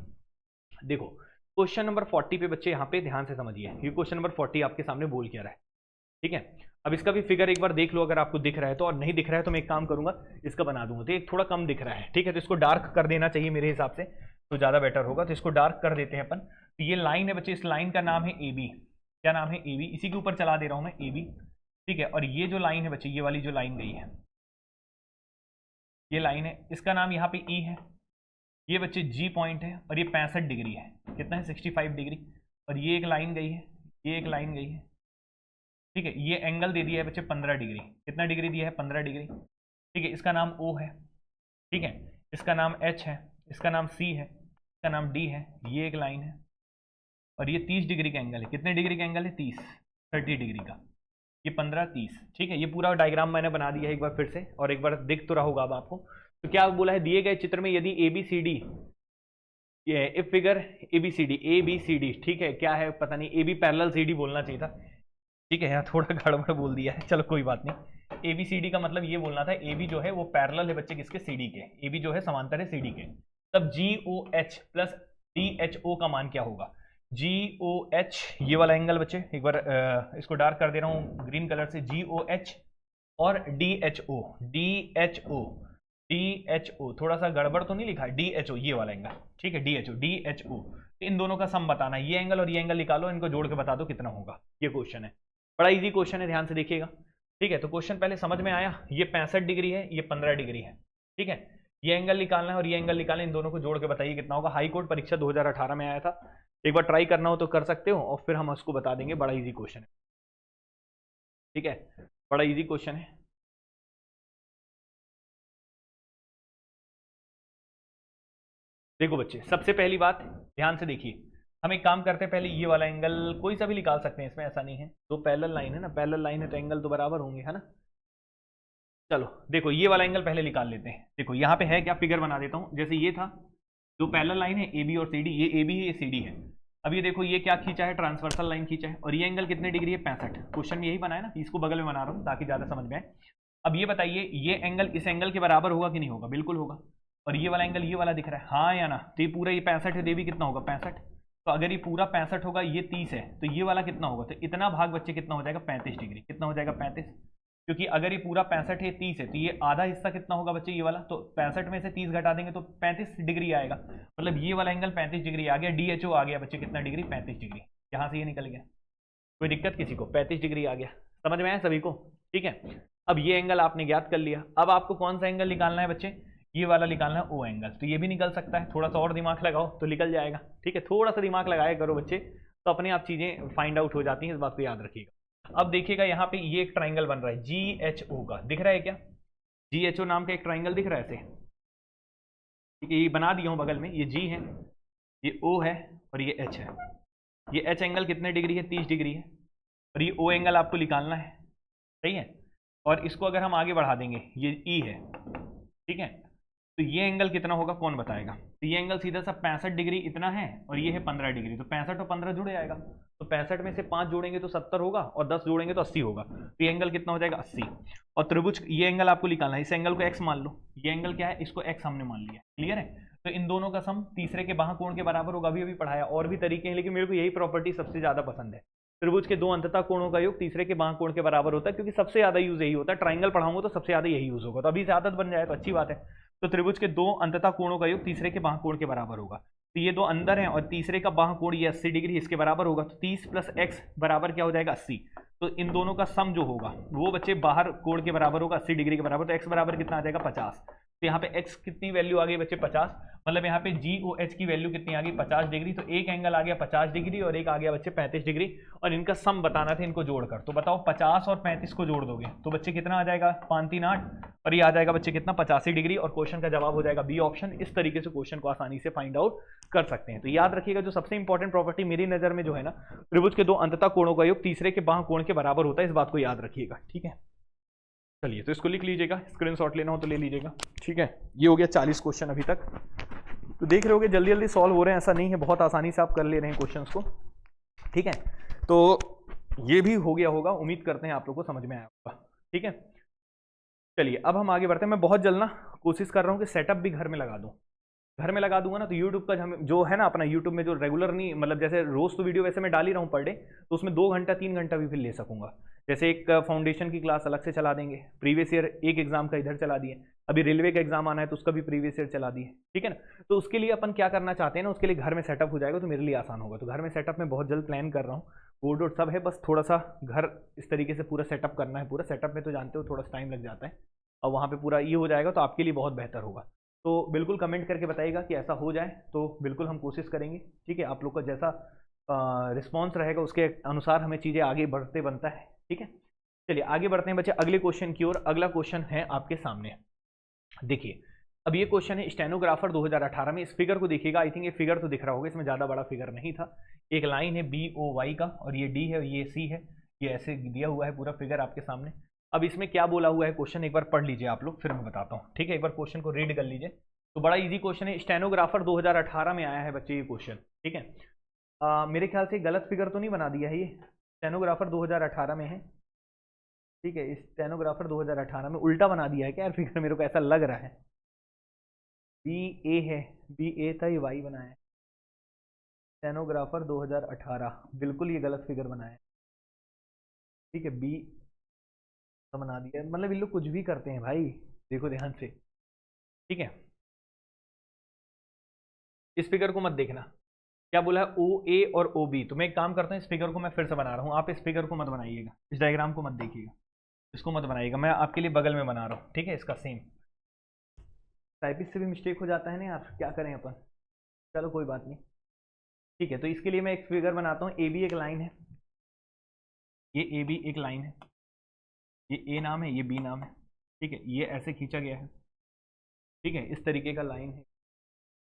देखो क्वेश्चन नंबर 40 पे बच्चे यहाँ पे ध्यान से समझिए, ये क्वेश्चन नंबर 40 आपके सामने बोल क्या रहा है। ठीक है, अब इसका भी फिगर एक बार देख लो अगर आपको दिख रहा है तो, और नहीं दिख रहा है तो मैं एक काम करूंगा, इसका बना दूंगा। तो एक थोड़ा कम दिख रहा है, ठीक है, तो इसको डार्क कर देना चाहिए मेरे हिसाब से, तो ज्यादा बेटर होगा। तो इसको डार्क कर देते हैं अपन। तो ये लाइन है बच्चे, इस लाइन का नाम है ए बी। क्या नाम है, ए बी। इसी के ऊपर चला दे रहा हूं मैं, ए बी। ठीक है, और ये जो लाइन है बच्चे, ये वाली जो लाइन गई है, ये लाइन है, इसका नाम यहाँ पे ई है। ये बच्चे जी पॉइंट है, और ये 65 डिग्री है। कितना है, 65 डिग्री। और ये एक लाइन गई है, ये एक लाइन गई है। ठीक है, ये एंगल दे दिया है बच्चे 15 डिग्री। कितना डिग्री दिया है, 15 डिग्री। ठीक है, इसका नाम ओ है। ठीक है, इसका नाम एच है, इसका नाम सी है, इसका नाम डी है। ये एक लाइन है, और ये 30 डिग्री का एंगल है। कितने डिग्री का एंगल है, 30 डिग्री का। ये 15 30। ठीक है, ये पूरा डायग्राम मैंने बना दिया है एक बार फिर से, और एक बार दिख तो रहा होगा अब आपको। तो क्या बोला है, दिए गए चित्र में यदि A B C D, if figure A B C D, ठीक है, क्या है पता नहीं, A B parallel C D बोलना चाहिए था। ठीक है, यहाँ थोड़ा गड़बड़ बोल दिया है, चलो कोई बात नहीं। ए बी सी डी का मतलब ये बोलना था, ए बी जो है वो पैरेलल है बच्चे किसके, सी डी के। ए बी जो है समांतर है सी डी के। तब G O H plus D H O का मान क्या होगा, जी ओ एच, ये वाला एंगल बच्चे एक बार इसको डार्क कर दे रहा हूँ ग्रीन कलर से, जी ओ एच और डी एच ओ DHO, थोड़ा सा गड़बड़ तो नहीं लिखा है, DHO ये वाला एंगल, ठीक है, DHO। तो इन दोनों का सम बताना है, ये एंगल और ये एंगल निकालो, इनको जोड़ के बता दो कितना होगा। ये क्वेश्चन है, बड़ा इजी क्वेश्चन है, ध्यान से देखिएगा। ठीक है, तो क्वेश्चन पहले समझ में आया, ये 65 डिग्री है, ये 15 डिग्री है। ठीक है, ये एंगल निकालना है और ये एंगल निकालना है, इन दोनों को जोड़ के बताइए कितना होगा। हाई कोर्ट परीक्षा 2018 में आया था, एक बार ट्राई करना हो तो कर सकते हो, और फिर हम उसको बता देंगे। बड़ा इजी क्वेश्चन है, ठीक है, बड़ा इजी क्वेश्चन है। देखो बच्चे, सबसे पहली बात ध्यान से देखिए, हम एक काम करते हैं, पहले ये वाला एंगल कोई सा भी निकाल सकते हैं, इसमें ऐसा नहीं है, दो पैरेलल लाइन है ना, पैरेलल लाइन है तो एंगल तो बराबर होंगे, है ना। चलो देखो, ये वाला एंगल पहले निकाल लेते हैं। देखो यहाँ पे है क्या, फिगर बना देता हूँ। जैसे ये था, दो पैरेलल लाइन है ए बी और सी डी, ये ए बी है, ये सी डी है। अब ये देखो, ये क्या खींचा है, ट्रांसवर्सल लाइन खींचा है, और ये एंगल कितने डिग्री है, 65। क्वेश्चन में यही बना है ना, इसको बगल में बना रहा हूँ ताकि ज्यादा समझ में आए। अब ये बताइए, ये एंगल इस एंगल के बराबर होगा कि नहीं होगा, बिल्कुल होगा। और ये वाला एंगल ये वाला दिख रहा है, हाँ या ना, तो ये पूरा ये 65 है, तो ये भी कितना होगा, 65। तो अगर ये पूरा 65 होगा, ये 30 है, तो ये वाला कितना होगा, तो इतना भाग बच्चे कितना हो जाएगा, 35 डिग्री। कितना हो जाएगा, 35। क्योंकि अगर ये पूरा 65 है, 30 है, तो ये आधा हिस्सा कितना होगा बच्चे, ये वाला, तो 65 में से 30 घटा देंगे तो 35 डिग्री आएगा। मतलब ये वाला एंगल 35 डिग्री आ गया, DHO आ गया बच्चे, कितना डिग्री, 35 डिग्री। यहाँ से ये निकल गया, कोई दिक्कत किसी को, 35 डिग्री आ गया। समझ में आया सभी को, ठीक है। अब ये एंगल आपने ज्ञात कर लिया, अब आपको कौन सा एंगल निकालना है बच्चे, ये वाला निकालना है, ओ एंगल। तो ये भी निकल सकता है, थोड़ा सा और दिमाग लगाओ तो निकल जाएगा, ठीक है। थोड़ा सा दिमाग लगाया करो बच्चे, तो अपने आप चीजें फाइंड आउट हो जाती हैं, इस बात को याद रखिएगा। अब देखिएगा, यहाँ पे ये एक ट्राइंगल बन रहा है GHO का, दिख रहा है क्या, GHO नाम का एक ट्राइंगल दिख रहा है ऐसे, ठीक है। ये बना दिया हूँ बगल में, ये G है, ये O है, और ये H है। ये H एंगल कितने डिग्री है, 30 डिग्री है, और ये O एंगल आपको निकालना है, सही है। और इसको अगर हम आगे बढ़ा देंगे, ये E है, ठीक है, तो ये एंगल कितना होगा कौन बताएगा। तो ये एंगल सीधा सा 65 डिग्री इतना है, और ये है 15 डिग्री, तो 65 और 15 जुड़ जाएगा, तो 65 में से 5 जोड़ेंगे तो 70 होगा, और 10 जोड़ेंगे तो 80 होगा, तो ये एंगल कितना हो जाएगा, 80। और त्रिभुज, ये एंगल आपको निकालना है, इस एंगल को x मान लो, ये एंगल क्या है, इसको x हमने मान लिया, क्लियर है। तो इन दोनों का सम तीसरे के बाह्य कोण के बराबर होगा, अभी अभी पढ़ाया, और भी तरीके हैं, लेकिन मेरे को यही प्रॉपर्टी सबसे ज्यादा पसंद है। त्रिभुज के दो अंततः कोणों का योग तीसरे के बाह्य कोण के बराबर होता है, क्योंकि सबसे ज्यादा यूज यही होता है। ट्राइंगल पढ़ाऊंगा तो सबसे ज्यादा यही यूज होगा, तो अभी से आदत बन जाए तो अच्छी बात है। तो त्रिभुज के दो अंततः कोणों का योग तीसरे के बाह्य कोण के बराबर होगा। तो ये दो अंदर हैं, और तीसरे का बाह्य कोण ये 80 डिग्री इसके बराबर होगा, तो 30 प्लस x बराबर क्या हो जाएगा, 80। तो इन दोनों का सम जो होगा वो बच्चे बाहर कोण के बराबर होगा, 80 डिग्री के बराबर, तो x बराबर कितना आ जाएगा, 50। तो यहाँ पे x कितनी वैल्यू आ गई बच्चे, 50। मतलब यहाँ पे GOH की वैल्यू कितनी आ गई, 50 डिग्री। तो एक एंगल आ गया 50 डिग्री, और एक आ गया बच्चे 35 डिग्री, और इनका सम बताना था, इनको जोड़कर। तो बताओ 50 और 35 को जोड़ दोगे तो बच्चे कितना आ जाएगा, 5 3 8, और ये आ जाएगा बच्चे कितना, 85 डिग्री, और क्वेश्चन का जवाब हो जाएगा बी ऑप्शन। इस तरीके से क्वेश्चन को आसानी से फाइंड आउट कर सकते हैं। तो याद रखिएगा, जो सबसे इंपॉर्टेंट प्रॉपर्टी मेरी नजर में जो है ना, त्रिभुज के दो अंततः कोणों का योग तीसरे के बाह्य कोण के बराबर होता है, इस बात को याद रखिएगा, ठीक है। चलिए, तो इसको लिख लीजिएगा, स्क्रीनशॉट लेना हो तो ले लीजिएगा, ठीक है। ये हो गया 40 क्वेश्चन अभी तक। तो देख रहे होगे जल्दी जल्दी सॉल्व हो रहे हैं, ऐसा नहीं है, बहुत आसानी से आप कर ले रहे हैं क्वेश्चंस को, ठीक है। तो ये भी हो गया होगा, उम्मीद करते हैं आप लोग को समझ में आया होगा, ठीक है। चलिए, अब हम आगे बढ़ते हैं। मैं बहुत जल्द ना कोशिश कर रहा हूँ कि सेटअप भी घर में लगा दूँ। घर में लगा दूंगा ना, तो यूट्यूब का जो है ना अपना, यूट्यूब में जो रेगुलर नहीं, मतलब जैसे रोज तो वीडियो वैसे मैं डाल ही रहा हूँ पर डे, तो उसमें 2 घंटा 3 घंटा भी फिर ले सकूंगा। जैसे एक फाउंडेशन की क्लास अलग से चला देंगे, प्रीवियस ईयर एक एग्जाम का इधर चला दिए, अभी रेलवे का एग्जाम आना है तो उसका भी प्रीवियस ईयर चला दिए, ठीक है ना। तो उसके लिए अपन क्या करना चाहते हैं ना, उसके लिए घर में सेटअप हो जाएगा तो मेरे लिए आसान होगा। तो घर में सेटअप में बहुत जल्द प्लान कर रहा हूँ, बोर्ड वोर्ड सब है, बस थोड़ा सा घर इस तरीके से पूरा सेटअप करना है। पूरा सेटअप में तो जानते हो थोड़ा सा टाइम लग जाता है, और वहाँ पे पूरा ये हो जाएगा तो आपके लिए बहुत बेहतर होगा। तो बिल्कुल कमेंट करके बताइएगा कि ऐसा हो जाए, तो बिल्कुल हम कोशिश करेंगे, ठीक है। आप लोग का जैसा रिस्पॉन्स रहेगा उसके अनुसार हमें चीज़ें आगे बढ़ते बनता है, ठीक है। चलिए आगे बढ़ते हैं बच्चे अगले क्वेश्चन की ओर। अगला क्वेश्चन है आपके सामने, देखिए। अब ये क्वेश्चन है स्टेनोग्राफर 2018 में। इस फिगर को देखिएगा, आई थिंक ये फिगर तो दिख रहा होगा, इसमें ज़्यादा बड़ा फिगर नहीं था। एक लाइन है BOY का, और ये D है, ये C है, ये ऐसे दिया हुआ है पूरा फिगर आपके सामने। अब इसमें क्या बोला हुआ है क्वेश्चन, एक बार पढ़ लीजिए आप लोग, फिर मैं बताता हूँ, ठीक है। एक बार क्वेश्चन को रीड कर लीजिए। तो बड़ा इजी क्वेश्चन है, स्टेनोग्राफर 2018 में आया है बच्चे ये क्वेश्चन, ठीक है। मेरे ख्याल से गलत फिगर तो नहीं बना दिया है, ये स्टेनोग्राफर 2018 में है, ठीक है। स्टेनोग्राफर 2018 में उल्टा बना दिया है क्या यार फिगर, मेरे को ऐसा लग रहा है। BA है, BA था, ये Y बनाया है। स्टेनोग्राफर 2018 बिल्कुल ये गलत फिगर बनाया है, ठीक है। B बना दिया, मतलब इन लोग कुछ भी करते हैं भाई, देखो ध्यान से। ठीक है, इस फिगर को मत देखना, क्या बोला है ओ ए और ओ बी। तो मैं एक काम करता हूँ, इस फिगर को मैं फिर से बना रहा हूँ, आप इस फिगर को मत बनाइएगा, इस डायग्राम को मत देखिएगा, इसको मत बनाइएगा, मैं आपके लिए बगल में बना रहा हूँ, ठीक है, इसका सेम। टाइपिस्ट से भी मिस्टेक हो जाता है ना यार, क्या करें अपन, चलो कोई बात नहीं। ठीक है, तो इसके लिए मैं एक फिगर बनाता हूँ, ए बी एक लाइन है, ये ए बी एक लाइन है, ये ए नाम है, ये बी नाम है, ठीक है, ये ऐसे खींचा गया है, ठीक है, इस तरीके का लाइन है।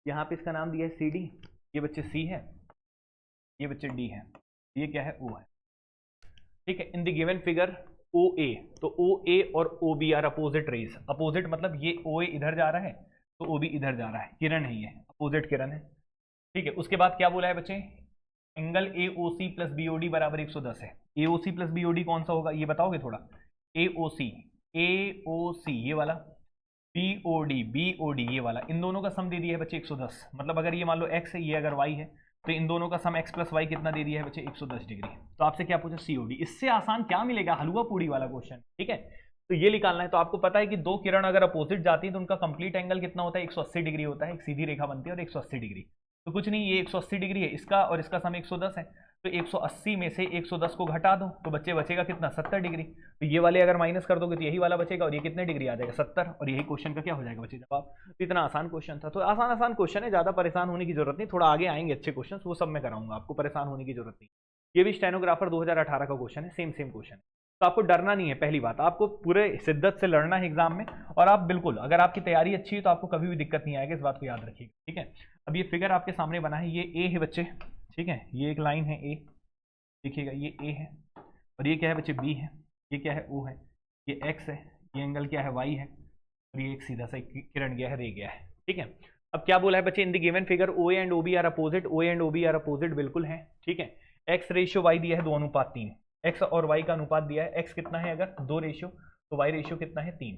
यहाँ पे इसका नाम दिया है सी डी, ये बच्चे सी है, ये बच्चे डी है, ये क्या है ओ है, ठीक है। In the given figure O A, तो ओ ए और O B are opposite rays, opposite मतलब ये ओ ए इधर जा रहा है तो ओ बी इधर जा रहा है, किरण है ये, अपोजिट किरण है, ठीक है। उसके बाद क्या बोला है बच्चे, angle A O C plus B O D बराबर 110 है। A O C plus B O D कौन सा होगा ये बताओगे थोड़ा, ए ओ सी ये वाला, बी ओ डी ये वाला, इन दोनों का सम दे दिया है बच्चे 110, मतलब अगर ये मान लो x है, ये अगर y है, तो इन दोनों का सम x प्लस वाई कितना दे दिया है बच्चे 110 डिग्री। तो आपसे क्या पूछा COD, इससे आसान क्या मिलेगा, हलवा पूड़ी वाला क्वेश्चन, ठीक है। तो ये निकालना है, तो आपको पता है कि दो किरण अगर अपोजिट जाती है तो उनका कंप्लीट एंगल कितना होता है, 180 डिग्री होता है, एक सीधी रेखा बनती है और 180 डिग्री। तो कुछ नहीं, ये 180 डिग्री है इसका और इसका सम 110 है, तो 180 में से 110 को घटा दो तो बच्चे बचेगा कितना, 70 डिग्री। तो ये वाले अगर माइनस कर दोगे तो यही वाला बचेगा और ये कितने डिग्री आ जाएगा, 70, और यही क्वेश्चन का क्या हो जाएगा बच्चे जवाब। तो इतना आसान क्वेश्चन था, तो आसान आसान क्वेश्चन है, ज़्यादा परेशान होने की जरूरत नहीं, थोड़ा आगे आएंगे अच्छे क्वेश्चन, वो सब मैं कराऊंगा, आपको परेशान होने की जरूरत नहीं। ये भी स्टेनोग्राफर 2018 का क्वेश्चन है, सेम सेम क्वेश्चन है, तो आपको डरना नहीं है, पहली बात आपको पूरे शिद्दत से लड़ना है एग्जाम में, और आप बिल्कुल अगर आपकी तैयारी अच्छी है तो आपको कभी भी दिक्कत नहीं आएगी, इस बात को याद रखिएगा, ठीक है। अब ये फिगर आपके सामने बना है, ये ए है बच्चे, ठीक है, ये एक लाइन है ए, देखिएगा ये ए है, और ये क्या है बच्चे बी है, ये क्या है ओ है, ये एक्स है, ये एंगल क्या है वाई है, और ये एक सीधा सा किरण गया है, रे गया है, ठीक है। अब क्या बोला है बच्चे, in the given figure O and O B are opposite, O and O B are opposite बिल्कुल है, ठीक है। एक्स रेशियो वाई दिया है 2:3, एक्स और वाई का अनुपात दिया है, एक्स कितना है अगर 2 रेशियो, तो वाई रेशियो कितना है 3,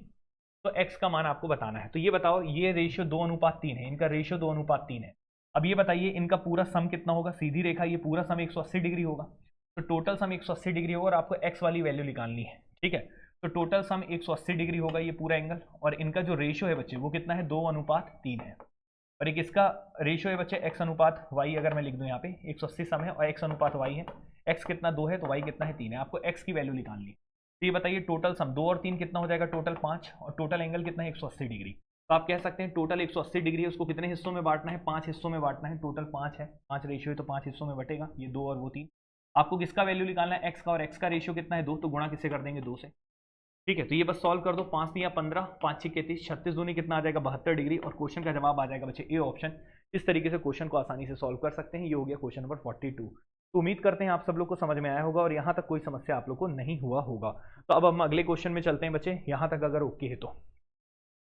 तो एक्स का मान आपको बताना है। तो ये बताओ, ये रेशियो 2:3 है, इनका रेशियो 2:3 है। अब ये बताइए इनका पूरा सम कितना होगा, सीधी रेखा ये पूरा सम 180 डिग्री होगा, तो टोटल सम 180 डिग्री होगा और आपको एक्स वाली वैल्यू निकालनी है, ठीक है। तो टोटल सम 180 डिग्री होगा ये पूरा एंगल, और इनका जो रेशियो है बच्चे वो कितना है, 2:3 है, और एक इसका रेशियो है बच्चे x अनुपात y, अगर मैं लिख दूं यहाँ पे 180 सम है और x अनुपात y है, x कितना 2 है तो y कितना है 3 है, आपको x की वैल्यू निकालनी है। तो ये बताइए टोटल सम 2 और 3 कितना हो जाएगा, टोटल 5, और टोटल एंगल कितना है 180 डिग्री। तो आप कह सकते हैं टोटल 180 डिग्री है, उसको कितने हिस्सों में बांटना है, 5 हिस्सों में बांटना है, टोटल 5 है, 5 रेशियो है तो 5 हिस्सों में बटेगा, ये 2 और वो 3। आपको किसका वैल्यू निकालना है, x का, और x का रेशियो कितना है 2, तो गुणा किससे कर देंगे 2 से, ठीक है। तो ये बस सॉल्व कर दो, 5 दिया 15, 5 6 33, 36 दूनी कितना आ जाएगा 72 डिग्री, और क्वेश्चन का जवाब आ जाएगा बच्चे ए ऑप्शन। इस तरीके से क्वेश्चन को आसानी से सॉल्व कर सकते हैं। ये हो गया क्वेश्चन नंबर 42। तो उम्मीद करते हैं आप सब लोग को समझ में आया होगा और यहाँ तक कोई समस्या आप लोग को नहीं हुआ होगा। तो अब हम अगले क्वेश्चन में चलते हैं बच्चे, यहाँ तक अगर ओके है तो,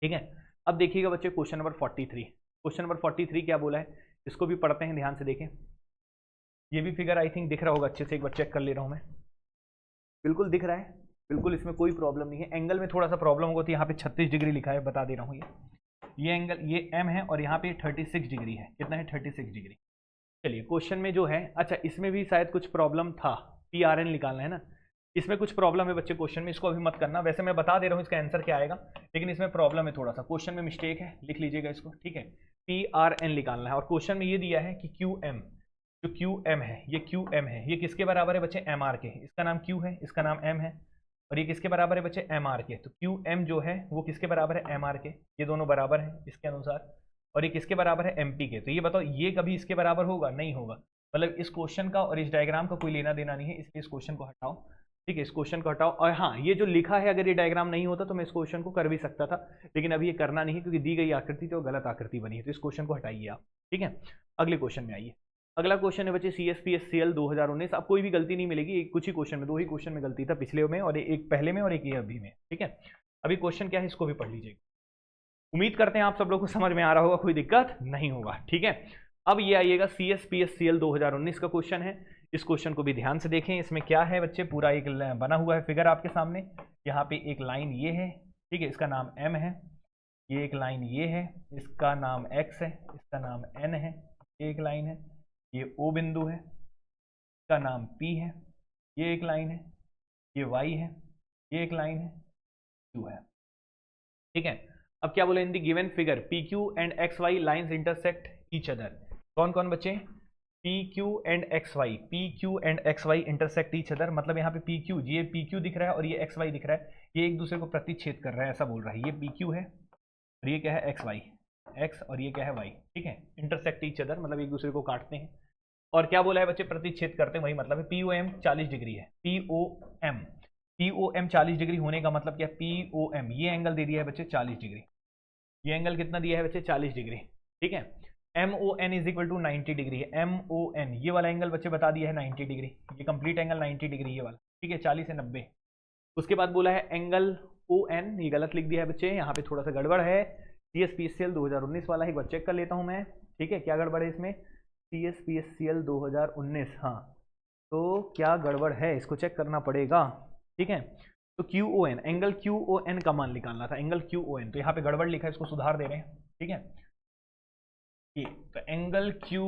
ठीक है। अब देखिएगा बच्चे क्वेश्चन नंबर 43, क्वेश्चन नंबर 43 क्या बोला है, इसको भी पढ़ते हैं, ध्यान से देखें। ये भी फिगर आई थिंक दिख रहा होगा अच्छे से, एक बार चेक कर ले रहा हूँ मैं, बिल्कुल दिख रहा है, बिल्कुल इसमें कोई प्रॉब्लम नहीं है। एंगल में थोड़ा सा प्रॉब्लम होगा, तो यहाँ पे 36 डिग्री लिखा है, बता दे रहा हूँ, ये एंगल ये एम है और यहाँ पे 36 डिग्री है, कितना है 36 डिग्री। चलिए क्वेश्चन में जो है, अच्छा इसमें भी शायद कुछ प्रॉब्लम था, PRN निकालना है ना, इसमें कुछ प्रॉब्लम है बच्चे क्वेश्चन में, इसको अभी मत करना, वैसे मैं बता दे रहा हूँ इसका आंसर क्या आएगा, लेकिन इसमें प्रॉब्लम है थोड़ा सा, क्वेश्चन में मिस्टेक है, लिख लीजिएगा इसको, ठीक है। PRN निकालना है और क्वेश्चन में ये दिया है कि QM, जो QM है, ये QM है, ये किसके बराबर है बच्चे, MR के, इसका नाम Q है, इसका नाम M है, और ये किसके बराबर है बच्चे, MR के। तो QM जो है वो किसके बराबर है, MR के, ये दोनों बराबर हैं इसके अनुसार, और ये किसके बराबर है, MP के। तो ये बताओ ये कभी इसके बराबर होगा, नहीं होगा, मतलब इस क्वेश्चन का और इस डायग्राम का कोई लेना देना नहीं है, इसलिए इस क्वेश्चन को हटाओ, ठीक है, इस क्वेश्चन को हटाओ। और हाँ, ये जो लिखा है, अगर ये डायग्राम नहीं होता तो मैं इस क्वेश्चन को कर भी सकता था, लेकिन अभी ये करना नहीं है क्योंकि दी गई आकृति तो गलत आकृति बनी है, तो इस क्वेश्चन को हटाइए आप, ठीक है। अगले क्वेश्चन में आइए, अगला क्वेश्चन है बच्चे CSPSCL 2019। अब कोई भी गलती नहीं मिलेगी, एक कुछ ही क्वेश्चन में, 2 ही क्वेश्चन में गलती था, पिछले में और एक पहले में और एक ये अभी में, ठीक है। अभी क्वेश्चन क्या है इसको भी पढ़ लीजिएगा, उम्मीद करते हैं आप सब लोग को समझ में आ रहा होगा, कोई दिक्कत नहीं होगा, ठीक है। अब ये आइएगा CSPSCL 2019 का क्वेश्चन है, इस क्वेश्चन को भी ध्यान से देखें। इसमें क्या है बच्चे, पूरा एक बना हुआ है फिगर आपके सामने, यहाँ पे एक लाइन ये है, ठीक है, इसका नाम M है, ये एक लाइन ये है, इसका नाम X है, इसका नाम N है, ये एक लाइन है, ये O बिंदु है, इसका नाम P है, ये एक लाइन है, ये Y है, ये एक लाइन है, Q है, ठीक है। अब क्या बोले, in the given figure P Q and X Y lines intersect each other. कौन कौन बच्चे, P Q and X Y, P Q and X Y intersect each other, मतलब यहाँ पे पी क्यू, ये पी क्यू दिख रहा है और ये एक्स वाई दिख रहा है, ये एक दूसरे को प्रतिच्छेद कर रहा है, ऐसा बोल रहा है। ये पी क्यू है और ये क्या है, एक्स वाई, एक्स और ये क्या है वाई, ठीक है। इंटरसेक्ट ईच अदर मतलब एक दूसरे को काटते हैं। और क्या बोला है बच्चे, प्रतिच्छेद करते हैं, वही मतलब है। पी ओ एम 40 डिग्री है, पी ओ एम 40 डिग्री होने का मतलब क्या, पी ओ एम ये एंगल दे दिया है बच्चे 40 डिग्री, ये एंगल कितना दिया है बच्चे 40 डिग्री, ठीक है। M O N is equal to 90 degree है, एम ओ एन ये वाला एंगल बच्चे बता दिया है 90 डिग्री, ये कंप्लीट एंगल 90 डिग्री ये वाला, ठीक है, 40 से 90। उसके बाद बोला है एंगल ओ एन, ये गलत लिख दिया है बच्चे, यहाँ पे थोड़ा सा गड़बड़ है, CSPSCL 2019 वाला है, एक बार चेक कर लेता हूँ मैं, ठीक है, क्या गड़बड़ है इसमें, CSPSCL 2019, हाँ तो क्या गड़बड़ है इसको चेक करना पड़ेगा, ठीक है। तो Q O N, angle Q O N का मान निकालना था, एंगल क्यू ओ एन, तो यहाँ पे गड़बड़ लिखा है, इसको सुधार दे रहे हैं, ठीक है। ये तो एंगल क्यू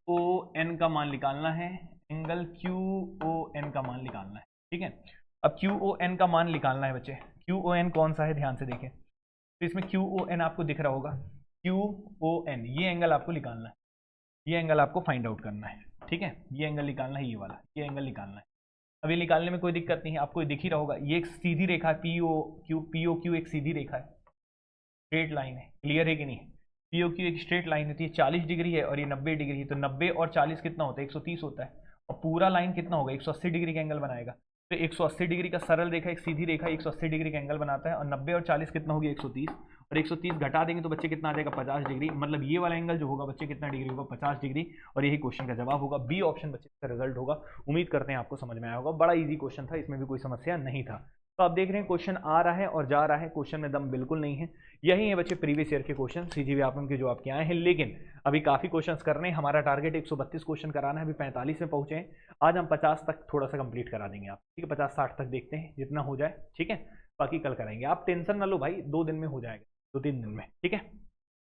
ओ एन का मान निकालना है, एंगल क्यू ओ एन का मान निकालना है, ठीक है। अब क्यू ओ एन का मान निकालना है बच्चे, क्यू ओ एन कौन सा है, ध्यान से देखें, तो इसमें क्यू ओ एन आपको दिख रहा होगा, क्यू ओ एन ये एंगल आपको निकालना है, ये एंगल आपको फाइंड आउट करना है, ठीक है, ये एंगल निकालना है, ये वाला ये एंगल निकालना है। अब ये निकालने में कोई दिक्कत नहीं है, आपको दिख ही रहा होगा, ये एक सीधी रेखा है, पी ओ क्यू एक सीधी रेखा है, स्ट्रेट लाइन है, क्लियर है कि नहीं, पी ओ क्यू एक स्ट्रेट लाइन होती है, 40 डिग्री है और ये 90 डिग्री है, तो 90 और 40 कितना होता है, 130 होता है, और पूरा लाइन कितना होगा, 180 डिग्री का एंगल बनाएगा, तो 180 डिग्री का सरल रेखा एक सीधी रेखा 180 डिग्री का एंगल बनाता है, और 90 और 40 कितना होगी, 130, और 130 घटा देंगे तो बच्चे कितना आ जाएगा, 50 डिग्री, मतलब ये वाला एंगल जो होगा बच्चे कितना डिग्री होगा, 50 डिग्री, और यही क्वेश्चन का जवाब होगा, बी ऑप्शन बच्चे का रिजल्ट होगा। उम्मीद करते हैं आपको समझ में आया होगा, बड़ा इजी क्वेश्चन था, इसमें भी कोई समस्या नहीं था। तो आप देख रहे हैं क्वेश्चन आ रहा है और जा रहा है, क्वेश्चन में दम बिल्कुल नहीं है। यही है बच्चे प्रीवियस ईयर के क्वेश्चन CG व्यापम के जो आपके आए हैं, लेकिन अभी काफ़ी क्वेश्चंस करने हैं, हमारा टारगेट 132 क्वेश्चन कराना है, अभी 45 में पहुंचे हैं, आज हम 50 तक थोड़ा सा कंप्लीट करा देंगे आप, ठीक है, 50-60 तक देखते हैं जितना हो जाए, ठीक है, बाकी कल कराएंगे, आप टेंशन ना लो भाई, 2 दिन में हो जाएगा, 2-3 दिन में, ठीक है।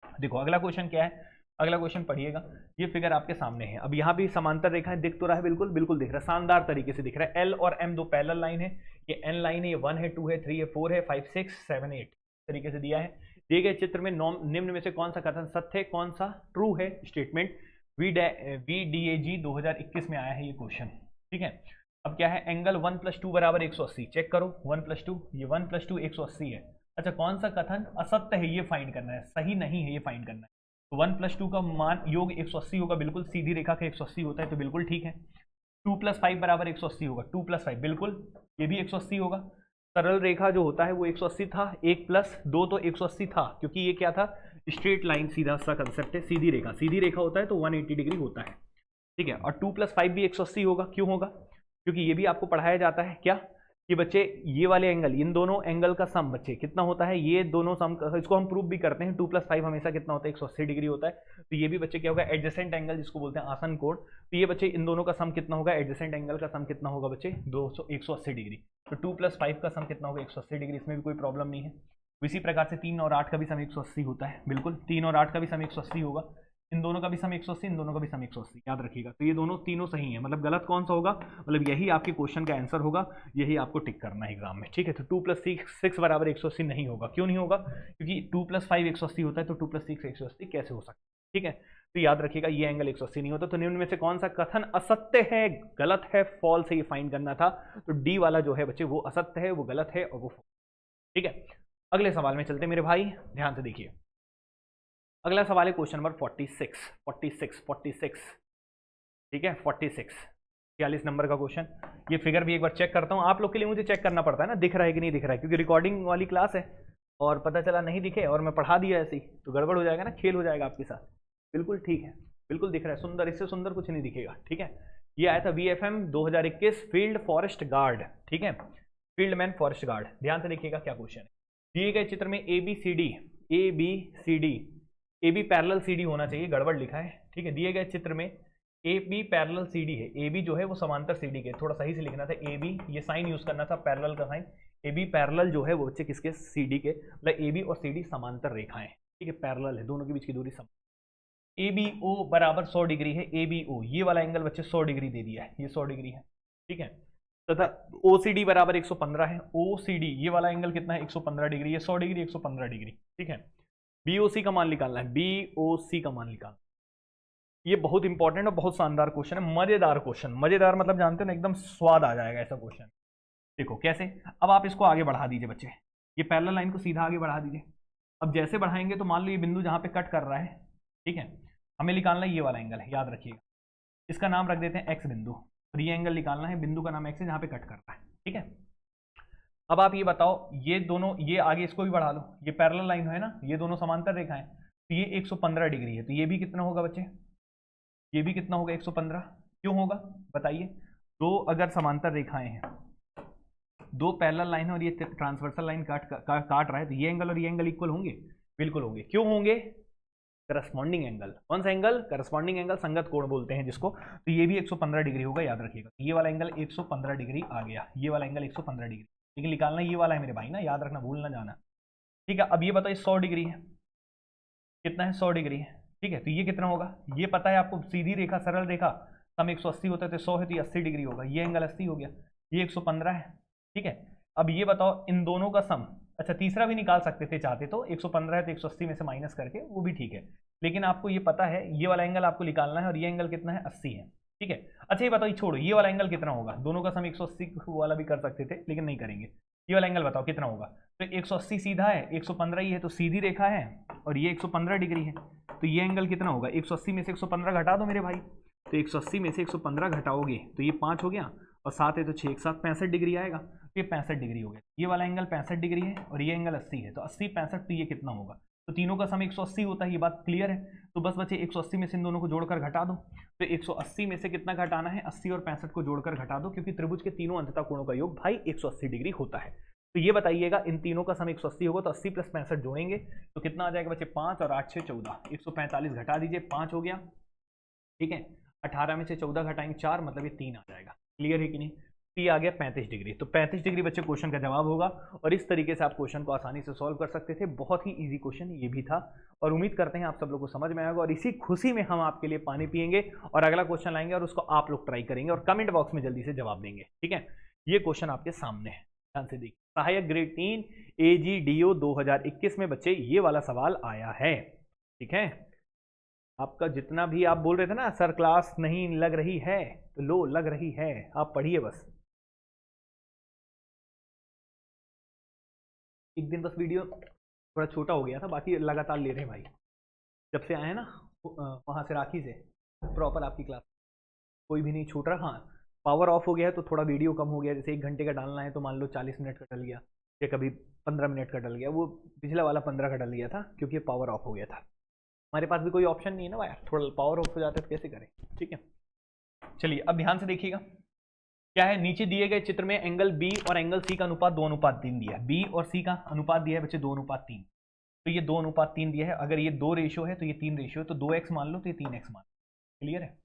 देखो अगला क्वेश्चन क्या है, अगला क्वेश्चन पढ़िएगा, ये फिगर आपके सामने है, अब यहाँ भी समांतर रेखा है, दिख तो रहा है, बिल्कुल बिल्कुल दिख रहा है, शानदार तरीके से दिख रहा है, L और M दो पैरेलल लाइन है, ये N लाइन है, ये 1 है, 2 है, 3 है, 4 है, 5 6 7 8 तरीके से दिया है। दिए गए चित्र में निम्न में से कौन सा कथन सत्य है, कौन सा ट्रू है, स्टेटमेंट VDAG 2021 में आया है ये क्वेश्चन, ठीक है। अब क्या है, एंगल 1 + 2 = 180, चेक करो, 1 + 2, ये 1 + 2 180 है। अच्छा कौन सा कथन असत्य है ये फाइंड करना है, सही नहीं है ये फाइंड करना है। तो 1 + 2 का मान योग 180 होगा, बिल्कुल सीधी रेखा का 180 होता है, तो बिल्कुल ठीक है। 2 + 5 = 180 होगा, 2 + 5 बिल्कुल ये भी 180 होगा। सरल रेखा जो होता है वो 180 था, 1 + 2 तो 180 था, क्योंकि ये क्या था, स्ट्रेट लाइन, सीधा सा कंसेप्ट है, सीधी रेखा होता है तो 180 डिग्री होता है, ठीक है। और 2 + 5 भी 180 होगा, क्यों होगा, क्योंकि ये भी आपको पढ़ाया जाता है क्या, कि बच्चे ये वाले एंगल, इन दोनों एंगल का सम बच्चे कितना होता है, ये दोनों सम, इसको हम प्रूव भी करते हैं, 2 + 5 हमेशा कितना होता है, 180 डिग्री होता है, तो ये भी बच्चे क्या होगा, एडजेसेंट एंगल जिसको बोलते हैं आसन कोण, तो ये बच्चे इन दोनों का सम कितना होगा, एडजेसेंट एंगल का सम कितना होगा बच्चे 180 डिग्री, तो 2 + 5 का सम कितना होगा, 180 डिग्री, इसमें भी कोई प्रॉब्लम नहीं है। इसी प्रकार से 3 और 8 का भी सम 180 होता है, बिल्कुल 3 और 8 का भी सम 180 होगा, इन दोनों का भी सम 180, इन दोनों का भी सम 180, याद रखिएगा। तो ये दोनों तीनों सही है, मतलब गलत कौन सा होगा, मतलब यही आपके क्वेश्चन का आंसर होगा, यही आपको टिक करना है एग्जाम में, ठीक है। तो 2 + 6 = 180 नहीं होगा, क्यों नहीं होगा, क्योंकि 2 + 5 180 होता है, तो 2 + 6 180 कैसे हो सकता है, ठीक है। तो याद रखिएगा ये एंगल 180 नहीं होता। तो निम्न में से कौन सा कथन असत्य है, गलत है, फॉल्स है, ये फाइंड करना था, तो डी वाला जो है बच्चे वो असत्य है, वो गलत है और वो, ठीक है। अगले सवाल में चलते मेरे भाई, ध्यान से देखिए, अगला सवाल है क्वेश्चन नंबर 46, ठीक है, 46 नंबर का क्वेश्चन। ये फिगर भी एक बार चेक करता हूँ, आप लोग के लिए मुझे चेक करना पड़ता है ना, दिख रहा है कि नहीं दिख रहा है, क्योंकि रिकॉर्डिंग वाली क्लास है और पता चला नहीं दिखे और मैं पढ़ा दिया ऐसे ही तो गड़बड़ हो जाएगा ना, खेल हो जाएगा आपके साथ। बिल्कुल ठीक है, बिल्कुल दिख रहा है, सुंदर, इससे सुंदर कुछ नहीं दिखेगा, ठीक है। ये आया था VFM 2021 फील्ड फॉरेस्ट गार्ड, ठीक है, फील्ड मैन फॉरेस्ट गार्ड। ध्यान से देखिएगा क्या क्वेश्चन है, दिए गए चित्र में ए बी पैरेलल CD होना चाहिए, गड़बड़ लिखा है, ठीक है। दिए गए चित्र में AB पैरेलल CD है, AB जो है वो समांतर CD के, थोड़ा सही से लिखना था, AB ये साइन यूज करना था, पैरेलल का साइन, AB पैरेलल जो है वो बच्चे किसके, CD के, मतलब AB और CD समांतर रेखाएं, ठीक है, पैरेलल है, दोनों के बीच की दूरी समान। ABO = 100 डिग्री है, ABO ये वाला एंगल बच्चे 100 डिग्री दे दिया है, ये 100 डिग्री है, ठीक है। तथा OCD बराबर 115 है। OCD ये वाला एंगल कितना है 115 डिग्री, ये 100 डिग्री 115 डिग्री, ठीक है। BOC का मान निकालना है, BOC का मान निकालना। ये बहुत इंपॉर्टेंट और बहुत शानदार क्वेश्चन है, मजेदार क्वेश्चन। मजेदार मतलब जानते हो ना, एकदम स्वाद आ जाएगा ऐसा क्वेश्चन। देखो कैसे, अब आप इसको आगे बढ़ा दीजिए बच्चे, ये पैरेलल लाइन को सीधा आगे बढ़ा दीजिए। अब जैसे बढ़ाएंगे तो मान लो ये बिंदु जहां पे कट कर रहा है, ठीक है, हमें निकालना है ये वाला एंगल है, याद रखिएगा। इसका नाम रख देते हैं एक्स बिंदु, और ये एंगल निकालना है, बिंदु का नाम एक्स है जहां पे कट कर रहा है, ठीक है। अब आप ये बताओ, ये दोनों, ये आगे इसको भी बढ़ा लो, ये पैरेलल लाइन है ना, ये दोनों समांतर रेखा है, तो ये 115 डिग्री है, तो ये भी कितना होगा बच्चे, ये भी कितना होगा 115। क्यों होगा बताइए, दो अगर समांतर रेखाएं हैं, दो पैरेलल लाइन है और ये ट्रांसवर्सल लाइन काट रहा है, तो ये एंगल और ये एंगल इक्वल होंगे, बिल्कुल होंगे। क्यों होंगे, करस्पॉन्डिंग एंगल। कौन सा एंगल, करस्पॉन्डिंग एंगल, संगत कोण बोलते हैं जिसको। तो ये भी 115 डिग्री होगा, याद रखिएगा। ये वाला एंगल 115 डिग्री आ गया, ये वाला एंगल 115 डिग्री, लेकिन निकालना ये वाला है मेरे भाई ना, याद रखना, भूल ना जाना, ठीक है। अब ये बताइए 100 डिग्री है, कितना है 100 डिग्री है, ठीक है। तो ये कितना होगा, ये पता है आपको, सीधी रेखा सरल रेखा सम 180 होता है, तो 100 है तो 80 डिग्री होगा, ये एंगल 80 हो गया, ये 115 है, ठीक है। अब ये बताओ इन दोनों का सम, अच्छा तीसरा भी निकाल सकते थे चाहते तो, 115 है तो 180 में से माइनस करके, वो भी ठीक है, लेकिन आपको ये पता है ये वाला एंगल आपको निकालना है, और ये एंगल कितना है 80 है, ठीक है। अच्छा ये बताओ, ये छोड़ो, ये वाला एंगल कितना होगा, दोनों का सम 180 वाला भी कर सकते थे, लेकिन नहीं करेंगे। ये वाला एंगल बताओ कितना होगा, तो 180 सीधा है, 115 ही है, तो सीधी रेखा है, और ये 115 डिग्री है, तो ये एंगल कितना होगा, 180 में से 115 घटा दो मेरे भाई, तो 180 में से 115 घटाओगे तो ये 5 हो गया, और 7 है तो 6 एक साथ 65 डिग्री आएगा, तो ये 65 डिग्री हो गया। ये वाला एंगल 65 डिग्री है, और ये एंगल 80 है, तो 80 65, तो ये कितना होगा, तो तीनों का सम 180 होता है, ये बात क्लियर है। तो बस बचे 180 में से इन दोनों को जोड़कर घटा दो, तो 180 में से कितना घटाना है, 80 और 65 को जोड़कर घटा दो, क्योंकि त्रिभुज के तीनों अंततः कोणों का योग भाई 180 डिग्री होता है। तो ये बताइएगा, इन तीनों का सम 180 होगा, तो 80 प्लस 65 जोड़ेंगे तो कितना आ जाएगा बच्चे, 5 और 8 6 14, 145 घटा दीजिए, 5 हो गया, ठीक है। 18 में से 14 घटाएंगे 4, मतलब ये 3 आ जाएगा, क्लियर है कि नहीं। ये आ गया 35 डिग्री, तो 35 डिग्री बच्चे क्वेश्चन का जवाब होगा, और इस तरीके से आप क्वेश्चन को आसानी से सॉल्व कर सकते थे। बहुत ही इजी क्वेश्चन ये भी था, और उम्मीद करते हैं आप सब लोग को समझ में आएगा, और इसी खुशी में हम आपके लिए पानी पियेंगे और अगला क्वेश्चन लाएंगे, और उसको आप लोग ट्राई करेंगे और कमेंट बॉक्स में जल्दी से जवाब देंगे, ठीक है। ये क्वेश्चन आपके सामने है, ध्यान से देखिए। सहायक ग्रेड 3 AGDO 2021 में बच्चे ये वाला सवाल आया है, ठीक है। आपका जितना भी आप बोल रहे थे ना सर क्लास नहीं लग रही है, तो लो लग रही है, आप पढ़िए बस। एक दिन बस वीडियो थोड़ा छोटा हो गया था, बाकी लगातार ले रहे हैं भाई, जब से आए हैं ना वहाँ से राखी से प्रॉपर आपकी क्लास कोई भी नहीं छूट रहा। हाँ पावर ऑफ हो गया है तो थोड़ा वीडियो कम हो गया, जैसे 1 घंटे का डालना है तो मान लो 40 मिनट का डल गया, या कभी 15 मिनट का डल गया, वो पिछला वाला 15 का डल गया था क्योंकि पावर ऑफ हो गया था। हमारे पास भी कोई ऑप्शन नहीं है ना भाई, थोड़ा पावर ऑफ हो जाता है तो कैसे करें, ठीक है। चलिए अब ध्यान से देखिएगा क्या है, नीचे दिए गए चित्र में एंगल बी और एंगल सी का अनुपात 2:3 दिया है। बी और सी का अनुपात दिया है बच्चे 2:3, तो ये 2:3 दिया है। अगर ये 2 रेशियो है तो ये 3 रेशियो है, तो 2x मान लो तो ये 3x मान लो, क्लियर है।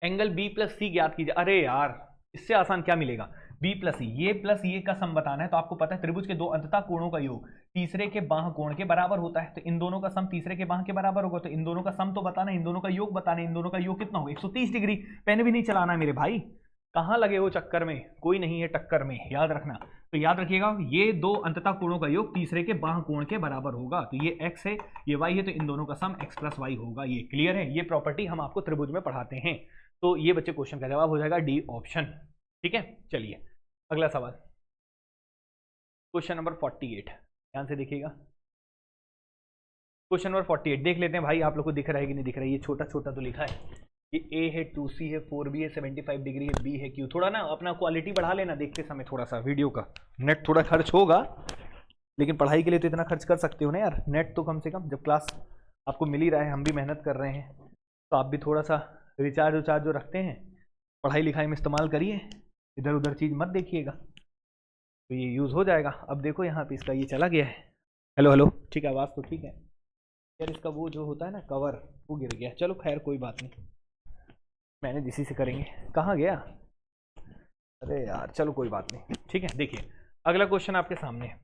एंगल बी प्लस सी ज्ञात कीजिए। अरे यार इससे आसान क्या मिलेगा, बी प्लस ये का सम बताना है, तो आपको पता है त्रिभुज के दो अंततः कोणों का योग तीसरे के बाह कोण के बराबर होता है, तो इन दोनों का सम तीसरे के बाह के बराबर होगा, तो इन दोनों का सम तो बताना, इन दोनों का योग बताना, इन दोनों का योग कितना होगा 130 डिग्री। पेन भी नहीं चलाना है मेरे भाई, कहां लगे हो चक्कर में, कोई नहीं है टक्कर में, याद रखना। तो याद रखिएगा ये दो अंततः कोणों का योग तीसरे के बाह कोण के बराबर होगा, तो ये x है ये y है, तो इन दोनों का सम x प्लस वाई होगा। ये क्लियर है, ये प्रॉपर्टी हम आपको त्रिभुज में पढ़ाते हैं, तो ये बच्चे क्वेश्चन का जवाब हो जाएगा डी ऑप्शन, ठीक है। चलिए अगला सवाल, क्वेश्चन नंबर 48, ध्यान से देखिएगा। क्वेश्चन नंबर 48 देख लेते हैं भाई, आप लोग को दिख रहा है कि नहीं दिख रहा है, ये छोटा छोटा तो लिखा है, ये A है 2C है 4B है 75 डिग्री है B है Q। थोड़ा ना अपना क्वालिटी बढ़ा लेना देखते समय, थोड़ा सा वीडियो का नेट थोड़ा खर्च होगा, लेकिन पढ़ाई के लिए तो इतना खर्च कर सकते हो ना यार, नेट तो कम से कम, जब क्लास आपको मिल ही रहा है, हम भी मेहनत कर रहे हैं, तो आप भी थोड़ा सा रिचार्ज उचार्ज जो रखते हैं पढ़ाई लिखाई में इस्तेमाल करिए, इधर उधर चीज़ मत देखिएगा, तो ये यूज़ हो जाएगा। अब देखो यहाँ पे इसका ये चला गया है, हेलो हेलो, ठीक है आवाज़ तो ठीक है यार, इसका वो जो होता है ना कवर वो गिर गया, चलो खैर कोई बात नहीं, मैंने इसी से करेंगे। कहाँ गया, अरे यार चलो कोई बात नहीं, ठीक है। देखिए अगला क्वेश्चन आपके सामने है।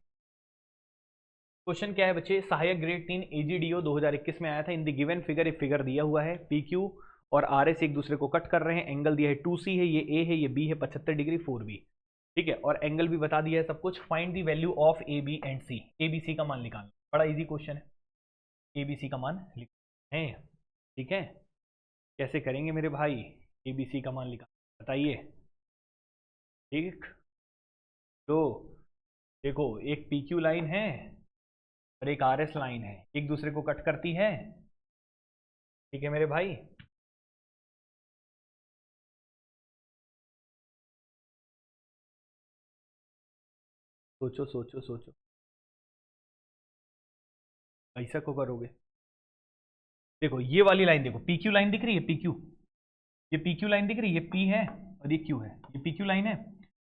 क्वेश्चन क्या है बच्चे, सहायक ग्रेड 3 AGDO 2021 में आया था। इन द गिवन फिगर एक फिगर दिया हुआ है, PQ और आर एस एक दूसरे को कट कर रहे हैं। एंगल दिया है 2C है, ये ए है, ये बी है 75 डिग्री 4B, ठीक है। और एंगल भी बता दिया है सब कुछ। Find the value of A B and C, A B C का मान निकालना। बड़ा इजी क्वेश्चन है, ए बी सी का मान लिखना है, ठीक है। कैसे करेंगे मेरे भाई, ए बी सी का मान निकाल बताइए। ठीक, तो देखो एक पी क्यू लाइन है और एक आर एस लाइन है, एक दूसरे को कट करती है, ठीक है मेरे भाई। सोचो सोचो सोचो, ऐसा को करोगे। देखो ये वाली लाइन देखो, पी क्यू लाइन दिख रही है, पी क्यू, ये पी क्यू लाइन दिख रही है, ये पी है और ये क्यू है, ये पी क्यू लाइन है।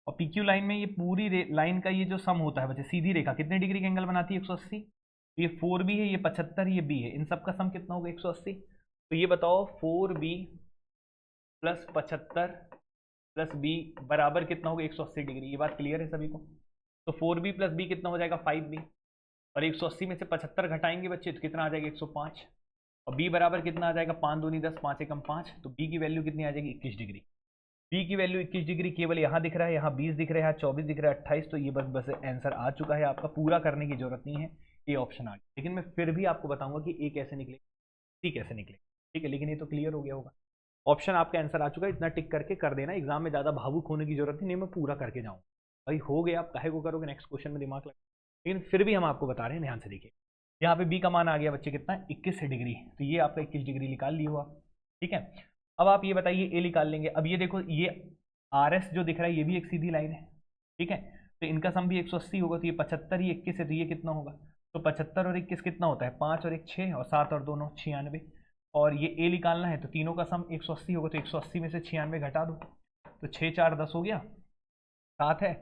और पी क्यू लाइन में ये पूरी लाइन का ये जो सम होता है बच्चे, सीधी रेखा कितने डिग्री का एंगल बनाती है, 180। तो ये 4B है, ये 75, ये B है, इन सब का सम कितना होगा, 180। तो ये बताओ 4B प्लस 75 प्लस B बराबर कितना होगा, 180 डिग्री। ये बात क्लियर है सभी को। तो 4B प्लस B कितना हो जाएगा, 5B। और 180 में से 75 घटाएंगे बच्चे तो कितना आ जाएगा, 105। और B बराबर कितना आ जाएगा, 5 दूनी 10, 5 एकम 5। तो B की वैल्यू कितनी आ जाएगी, 21 डिग्री। B की वैल्यू 21 डिग्री केवल यहाँ दिख रहा है, यहाँ 20 दिख रहा है, यहाँ 24 दिख रहा है, 28। तो ये बस आंसर आ चुका है आपका, पूरा करने की जरूरत नहीं है, ये ऑप्शन आ गया। लेकिन मैं फिर भी आपको बताऊंगा कि ए कैसे निकले, सी कैसे निकले, ठीक है। लेकिन ये तो क्लियर हो गया होगा, ऑप्शन आपका आंसर आ चुका है। इतना टिक करके कर देना, एग्जाम में ज्यादा भावुक होने की जरूरत नहीं, मैं पूरा करके जाऊँ भाई। हो गया, आप काहे को करोगे, नेक्स्ट क्वेश्चन में दिमाग लगा। लेकिन फिर भी हम आपको बता रहे हैं, ध्यान से देखिए। यहाँ पे बी का मान आ गया बच्चे कितना, 21 डिग्री। तो ये आपका 21 डिग्री निकाल लिया हुआ, ठीक है। अब आप ये बताइए ए निकाल लेंगे। अब ये देखो, ये आर एस जो दिख रहा है ये भी एक सीधी लाइन है, ठीक है। तो इनका सम भी 180 होगा। तो ये 75, ये 21 है, तो ये कितना होगा, तो 75 और 21 कितना होता है, 5 और 1 6 और 7 और 2 9 96। और ये ए निकालना है तो तीनों का सम 180 होगा। तो 180 में से 96 घटा दो, तो 6 4 10 हो गया, 7 है।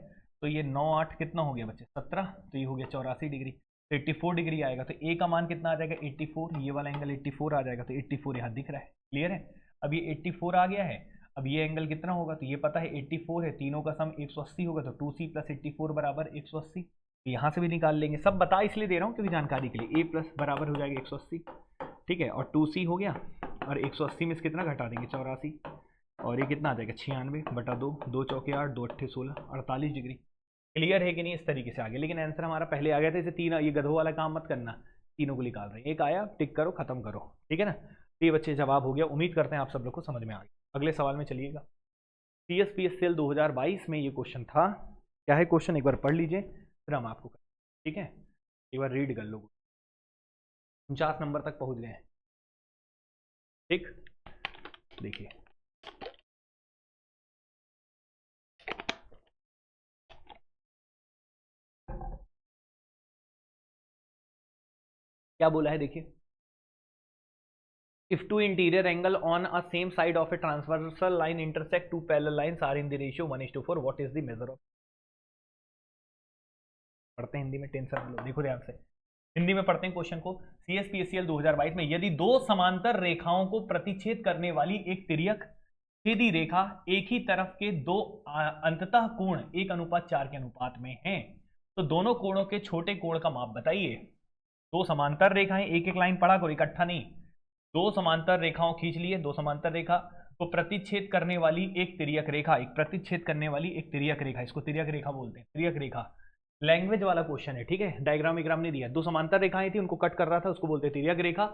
तो ये 9 8 कितना हो गया बच्चे, 17। तो ये हो गया 84 डिग्री। तो 84 डिग्री आएगा। तो ए का मान कितना आ जाएगा, 84। ये वाला एंगल 84 आ जाएगा। तो 84 यहाँ दिख रहा है, क्लियर है। अब ये 84 आ गया है। अब ये एंगल कितना होगा, तो ये पता है 84 है, तीनों का सम 180 होगा। तो 2C प्लस 84 बराबर 180। यहाँ से भी निकाल लेंगे, सब बता इसलिए दे रहा हूँ क्योंकि जानकारी के लिए। ए प्लस बराबर हो जाएगा 180, ठीक है। और 2C हो गया, और 180 में से कितना घटा देंगे, 84। और ये कितना आ जाएगा, 96 बटा 2, 2 चौके 8, 2 अट्ठे 16, 48 डिग्री। क्लियर है कि नहीं, इस तरीके से आगे। लेकिन आंसर हमारा पहले आ गया था, इसे तीन, ये गधों वाला काम मत करना, तीनों को निकाल रहे हैं। एक आया, टिक करो, खत्म करो, ठीक है ना। तो ये बच्चे जवाब हो गया। उम्मीद करते हैं आप सब लोग को समझ में आ गया। अगले सवाल में चलिएगा। CSPSCL 2022 में ये क्वेश्चन था। क्या है क्वेश्चन, एक बार पढ़ लीजिए फिर हम आपको, ठीक है। एक बार रीड कर लो। 49 नंबर तक पहुंच गए हैं, ठीक। देखिए क्या बोला है, देखिए। If two interior angle on a same side of a transversal line intersect two parallel lines are in the ratio 1:4, what is the measure of? पढ़ते हैं हिंदी में, टेंशन लो, देखो ध्यान से हिंदी में पढ़ते हैं क्वेश्चन को। CSPSCL 2022 में यदि दो समांतर रेखाओं को प्रतिच्छेद करने वाली एक तिर्यक सीधी रेखा एक ही तरफ के दो अंततः कोण 1:4 के अनुपात में हैं, तो दोनों कोणों के छोटे कोण का माप बताइए। दो समांतर रेखाएं, एक एक लाइन पढ़ा करो, इकट्ठा नहीं। दो समांतर रेखाओं खींच लिए, दो समांतर रेखा को प्रतिच्छेद करने वाली एक तिर्यक रेखा, एक प्रतिच्छेद करने वाली एक तिर्यक रेखा, इसको तिर्यक रेखा बोलते हैं, तिर्यक रेखा। लैंग्वेज वाला क्वेश्चन है, ठीक है, डायग्राम विग्राम नहीं दिया। दो समांतर रेखाएं थी, उनको कट कर रहा था, उसको बोलते हैं तिर्यक रेखा।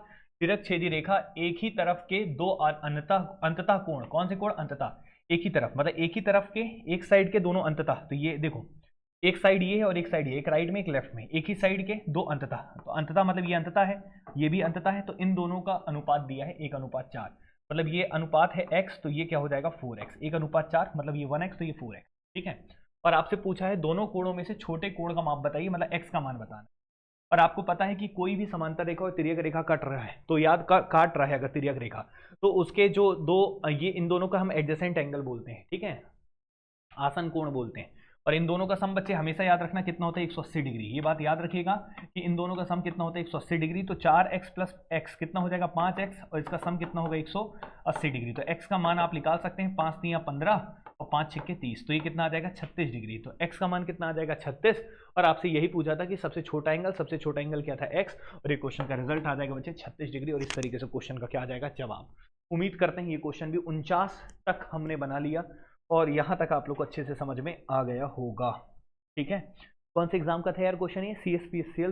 तिर्यक छेदी रेखा एक ही तरफ के दो अंततः कोण, कौन से कोण, अंततः एक ही तरफ, मतलब एक ही तरफ के, एक साइड के दोनों अंततः। तो ये देखो, एक साइड ये है और एक साइड ये, एक राइट में एक लेफ्ट में, एक ही साइड के दो अंततः। तो अंततः मतलब ये अंततः है, ये भी अंततः है। तो इन दोनों का अनुपात दिया है 1:4, मतलब ये अनुपात है x, तो ये क्या हो जाएगा 4x। 1:4 मतलब ये 1x, तो ये 4x, ठीक है। और आपसे पूछा है दोनों कोणों में से छोटे कोण का माप बताइए, मतलब x का मान बताना। और आपको पता है कि कोई भी समांतर रेखा और तिर्यक रेखा कट रहा है, तो याद काट रहा है अगर तिर्यक रेखा, तो उसके जो दो, ये इन दोनों का हम एडजेसेंट एंगल बोलते हैं, ठीक है, आसन कोण बोलते हैं। और इन दोनों का सम बच्चे हमेशा याद रखना कितना होता है, 180 डिग्री। ये बात याद रखिएगा कि इन दोनों का सम कितना होता है, 180 डिग्री। तो 4x प्लस x कितना हो जाएगा, 5x, और इसका सम कितना होगा, 180 डिग्री। तो x का मान आप निकाल सकते हैं, 5 3 15 और 5 6 30, तो ये कितना आ जाएगा 36 डिग्री। तो x का मान कितना आ जाएगा 36। और आपसे यही पूछा था कि सबसे छोटा एंगल क्या था, x, और ये क्वेश्चन का रिजल्ट आ जाएगा बच्चे 36 डिग्री। और इस तरीके से क्वेश्चन का क्या आ जाएगा जवाब। उम्मीद करते हैं ये क्वेश्चन भी 49 तक हमने बना लिया और यहाँ तक आप लोग को अच्छे से समझ में आ गया होगा। ठीक है, कौन से एग्जाम का था यार क्वेश्चन? ये CSPSCL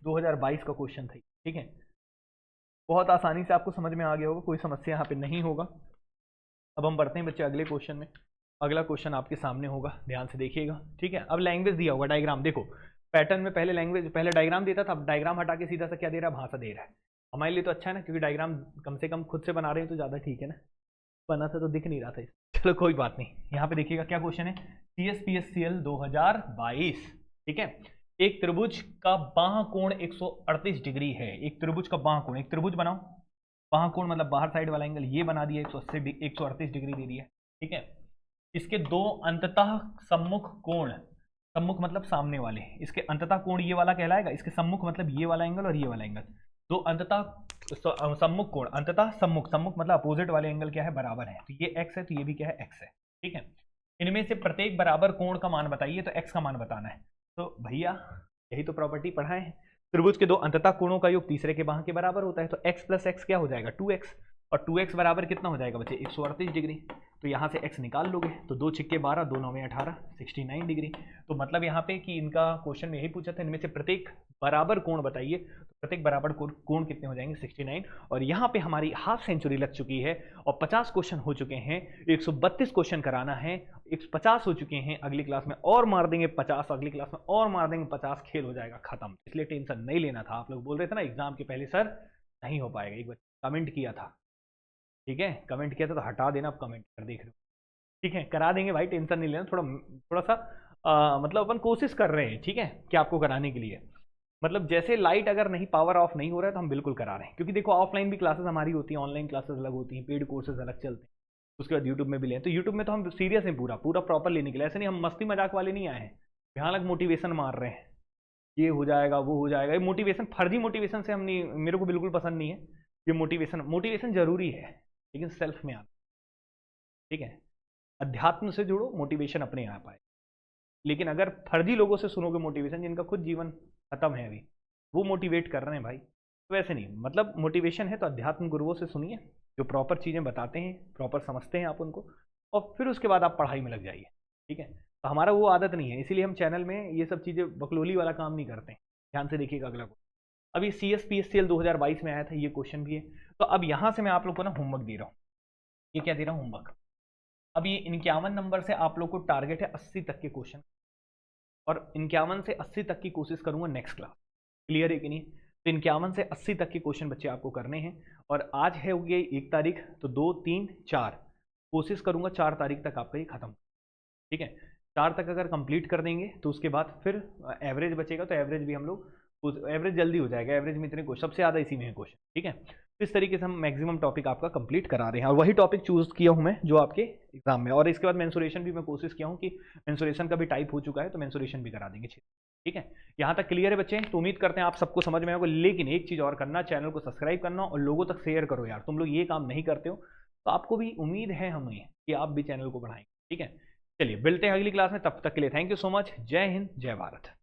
2022 का क्वेश्चन था। ठीक है, बहुत आसानी से आपको समझ में आ गया होगा, कोई समस्या यहाँ पे नहीं होगा। अब हम बढ़ते हैं बच्चे अगले क्वेश्चन में। अगला क्वेश्चन आपके सामने होगा, ध्यान से देखिएगा। ठीक है, अब लैंग्वेज दिया होगा, डायग्राम देखो। पैटर्न में पहले लैंग्वेज, पहले डायग्राम देता था, अब डायग्राम हटा के सीधा सा क्या दे रहा है? भाषा दे रहा है। हमारे लिए तो अच्छा है ना, क्योंकि डायग्राम कम से कम खुद से बना रहे हैं तो ज़्यादा ठीक है ना, बना था तो दिख नहीं रहा था। चलो कोई बात नहीं, यहाँ पे देखिएगा क्या क्वेश्चन है। CSPSCL 2022। ठीक है, एक त्रिभुज का बाह्य कोण 138 डिग्री है। एक त्रिभुज का बाह्य कोण, एक त्रिभुज बनाओ, बाह्य कोण मतलब बाहर साइड वाला एंगल, ये बना दिया 138 डिग्री दे दिया। ठीक है, इसके दो अंततः सम्मुख कोण, सम्मुख मतलब सामने वाले, इसके अंततः कोण ये वाला कहलाएगा, इसके सम्मुख मतलब ये वाला एंगल और ये वाला एंगल, दो अंततः सम्मुख कोण, अंततः सम्मुख, सम्मुख मतलब अपोजिट वाले एंगल क्या है? बराबर है। तो ये x है तो ये भी क्या है? x है। ठीक है, इनमें से प्रत्येक बराबर कोण का मान बताइए, तो x का मान बताना है। तो भैया यही तो प्रॉपर्टी पढ़ाए हैं, त्रिभुज के दो अंततः कोणों का योग तीसरे के बाह्य के बराबर होता है। तो x प्लस एक्स क्या हो जाएगा? 2x, और 2x बराबर कितना हो जाएगा बच्चे? 138 डिग्री। तो यहाँ से x निकाल लोगे तो 2 छिक्के 12, 2 9 18, 69 डिग्री। तो मतलब यहाँ पे कि इनका क्वेश्चन में यही पूछा था, इनमें से प्रत्येक बराबर कोण बताइए। तो प्रत्येक बराबर कोण कितने हो जाएंगे? 69। और यहाँ पे हमारी हाफ सेंचुरी लग चुकी है और 50 क्वेश्चन हो चुके हैं, 132 क्वेश्चन कराना है, 150 हो चुके हैं। अगली क्लास में और मार देंगे 50, अगली क्लास में और मार देंगे 50, खेल हो जाएगा खत्म। इसलिए टेंशन नहीं लेना था। आप लोग बोल रहे थे ना एग्जाम के पहले सर नहीं हो पाएगा, एक बच्चे कमेंट किया था। ठीक है, कमेंट किया था तो हटा देना, अब कमेंट कर देख रहे हो। ठीक है, करा देंगे भाई, टेंशन नहीं लेना। थोड़ा सा मतलब अपन कोशिश कर रहे हैं, ठीक है, कि आपको कराने के लिए। मतलब जैसे लाइट अगर नहीं, पावर ऑफ नहीं हो रहा है तो हम बिल्कुल करा रहे हैं, क्योंकि देखो ऑफलाइन भी क्लासेस हमारी होती हैं, ऑनलाइन क्लासेस अलग होती हैं, पेड कोर्सेज अलग चलते हैं, उसके बाद यूट्यूब में भी लें। तो यूट्यूब में तो हम सीरियस हैं, पूरा पूरा प्रॉपर लेने के लिए, ऐसे नहीं हम मस्ती मजाक वाले नहीं आए हैं, भयानक मोटिवेशन मार रहे हैं, ये हो जाएगा वो हो जाएगा। ये मोटिवेशन, फर्जी मोटिवेशन से हम नहीं, मेरे को बिल्कुल पसंद नहीं है ये मोटिवेशन जरूरी है लेकिन सेल्फ में आता। ठीक है, अध्यात्म से जुड़ो, मोटिवेशन अपने आप आए। लेकिन अगर फर्जी लोगों से सुनोगे मोटिवेशन, जिनका खुद जीवन खत्म है अभी, वो मोटिवेट कर रहे हैं भाई, तो वैसे नहीं। मतलब मोटिवेशन है तो अध्यात्म गुरुओं से सुनिए, जो प्रॉपर चीज़ें बताते हैं, प्रॉपर समझते हैं आप उनको, और फिर उसके बाद आप पढ़ाई में लग जाइए। ठीक है, तो हमारा वो आदत नहीं है, इसीलिए हम चैनल में ये सब चीज़ें बकलोली वाला काम नहीं करते हैं। ध्यान से देखिएगा अगला को। अब ये CSPSCL 2022 में आया था, ये क्वेश्चन भी है। तो अब यहाँ से मैं आप लोग को ना होमवर्क दे रहा हूँ। ये क्या दे रहा हूँ? होमवर्क। अब ये 51 नंबर से आप लोग को टारगेट है 80 तक के क्वेश्चन, और 51 से 80 तक की कोशिश करूंगा नेक्स्ट क्लास। क्लियर है कि नहीं? तो 51 से 80 तक के क्वेश्चन बच्चे आपको करने हैं, और आज है हो गई 1 तारीख, तो 2 3 4 कोशिश करूंगा 4 तारीख तक आपका ये खत्म। ठीक है, 4 तक अगर कंप्लीट कर देंगे तो उसके बाद फिर एवरेज बचेगा, तो एवरेज भी हम लोग, एवरेज जल्दी हो जाएगा। एवरेज में इतने क्वेश्चन, सबसे ज़्यादा इसी में है क्वेश्चन। ठीक है, तो इस तरीके से हम मैक्सिमम टॉपिक आपका कंप्लीट करा रहे हैं, और वही टॉपिक चूज किया हूं मैं जो आपके एग्जाम में। और इसके बाद मेंसुरेशन भी मैं कोशिश किया हूं कि मेंसुरेशन का भी टाइप हो चुका है, तो मेंसुरेशन भी करा देंगे। ठीक है, यहाँ तक क्लियर है बच्चे? तो उम्मीद करते हैं आप सबको समझ में आएगा। लेकिन एक चीज़ और करना, चैनल को सब्सक्राइब करना और लोगों तक शेयर करो यार। तुम लोग ये काम नहीं करते हो, तो आपको भी उम्मीद है हमें कि आप भी चैनल को बढ़ाएंगे। ठीक है, चलिए मिलते हैं अगली क्लास में, तब तक के लिए थैंक यू सो मच। जय हिंद, जय भारत।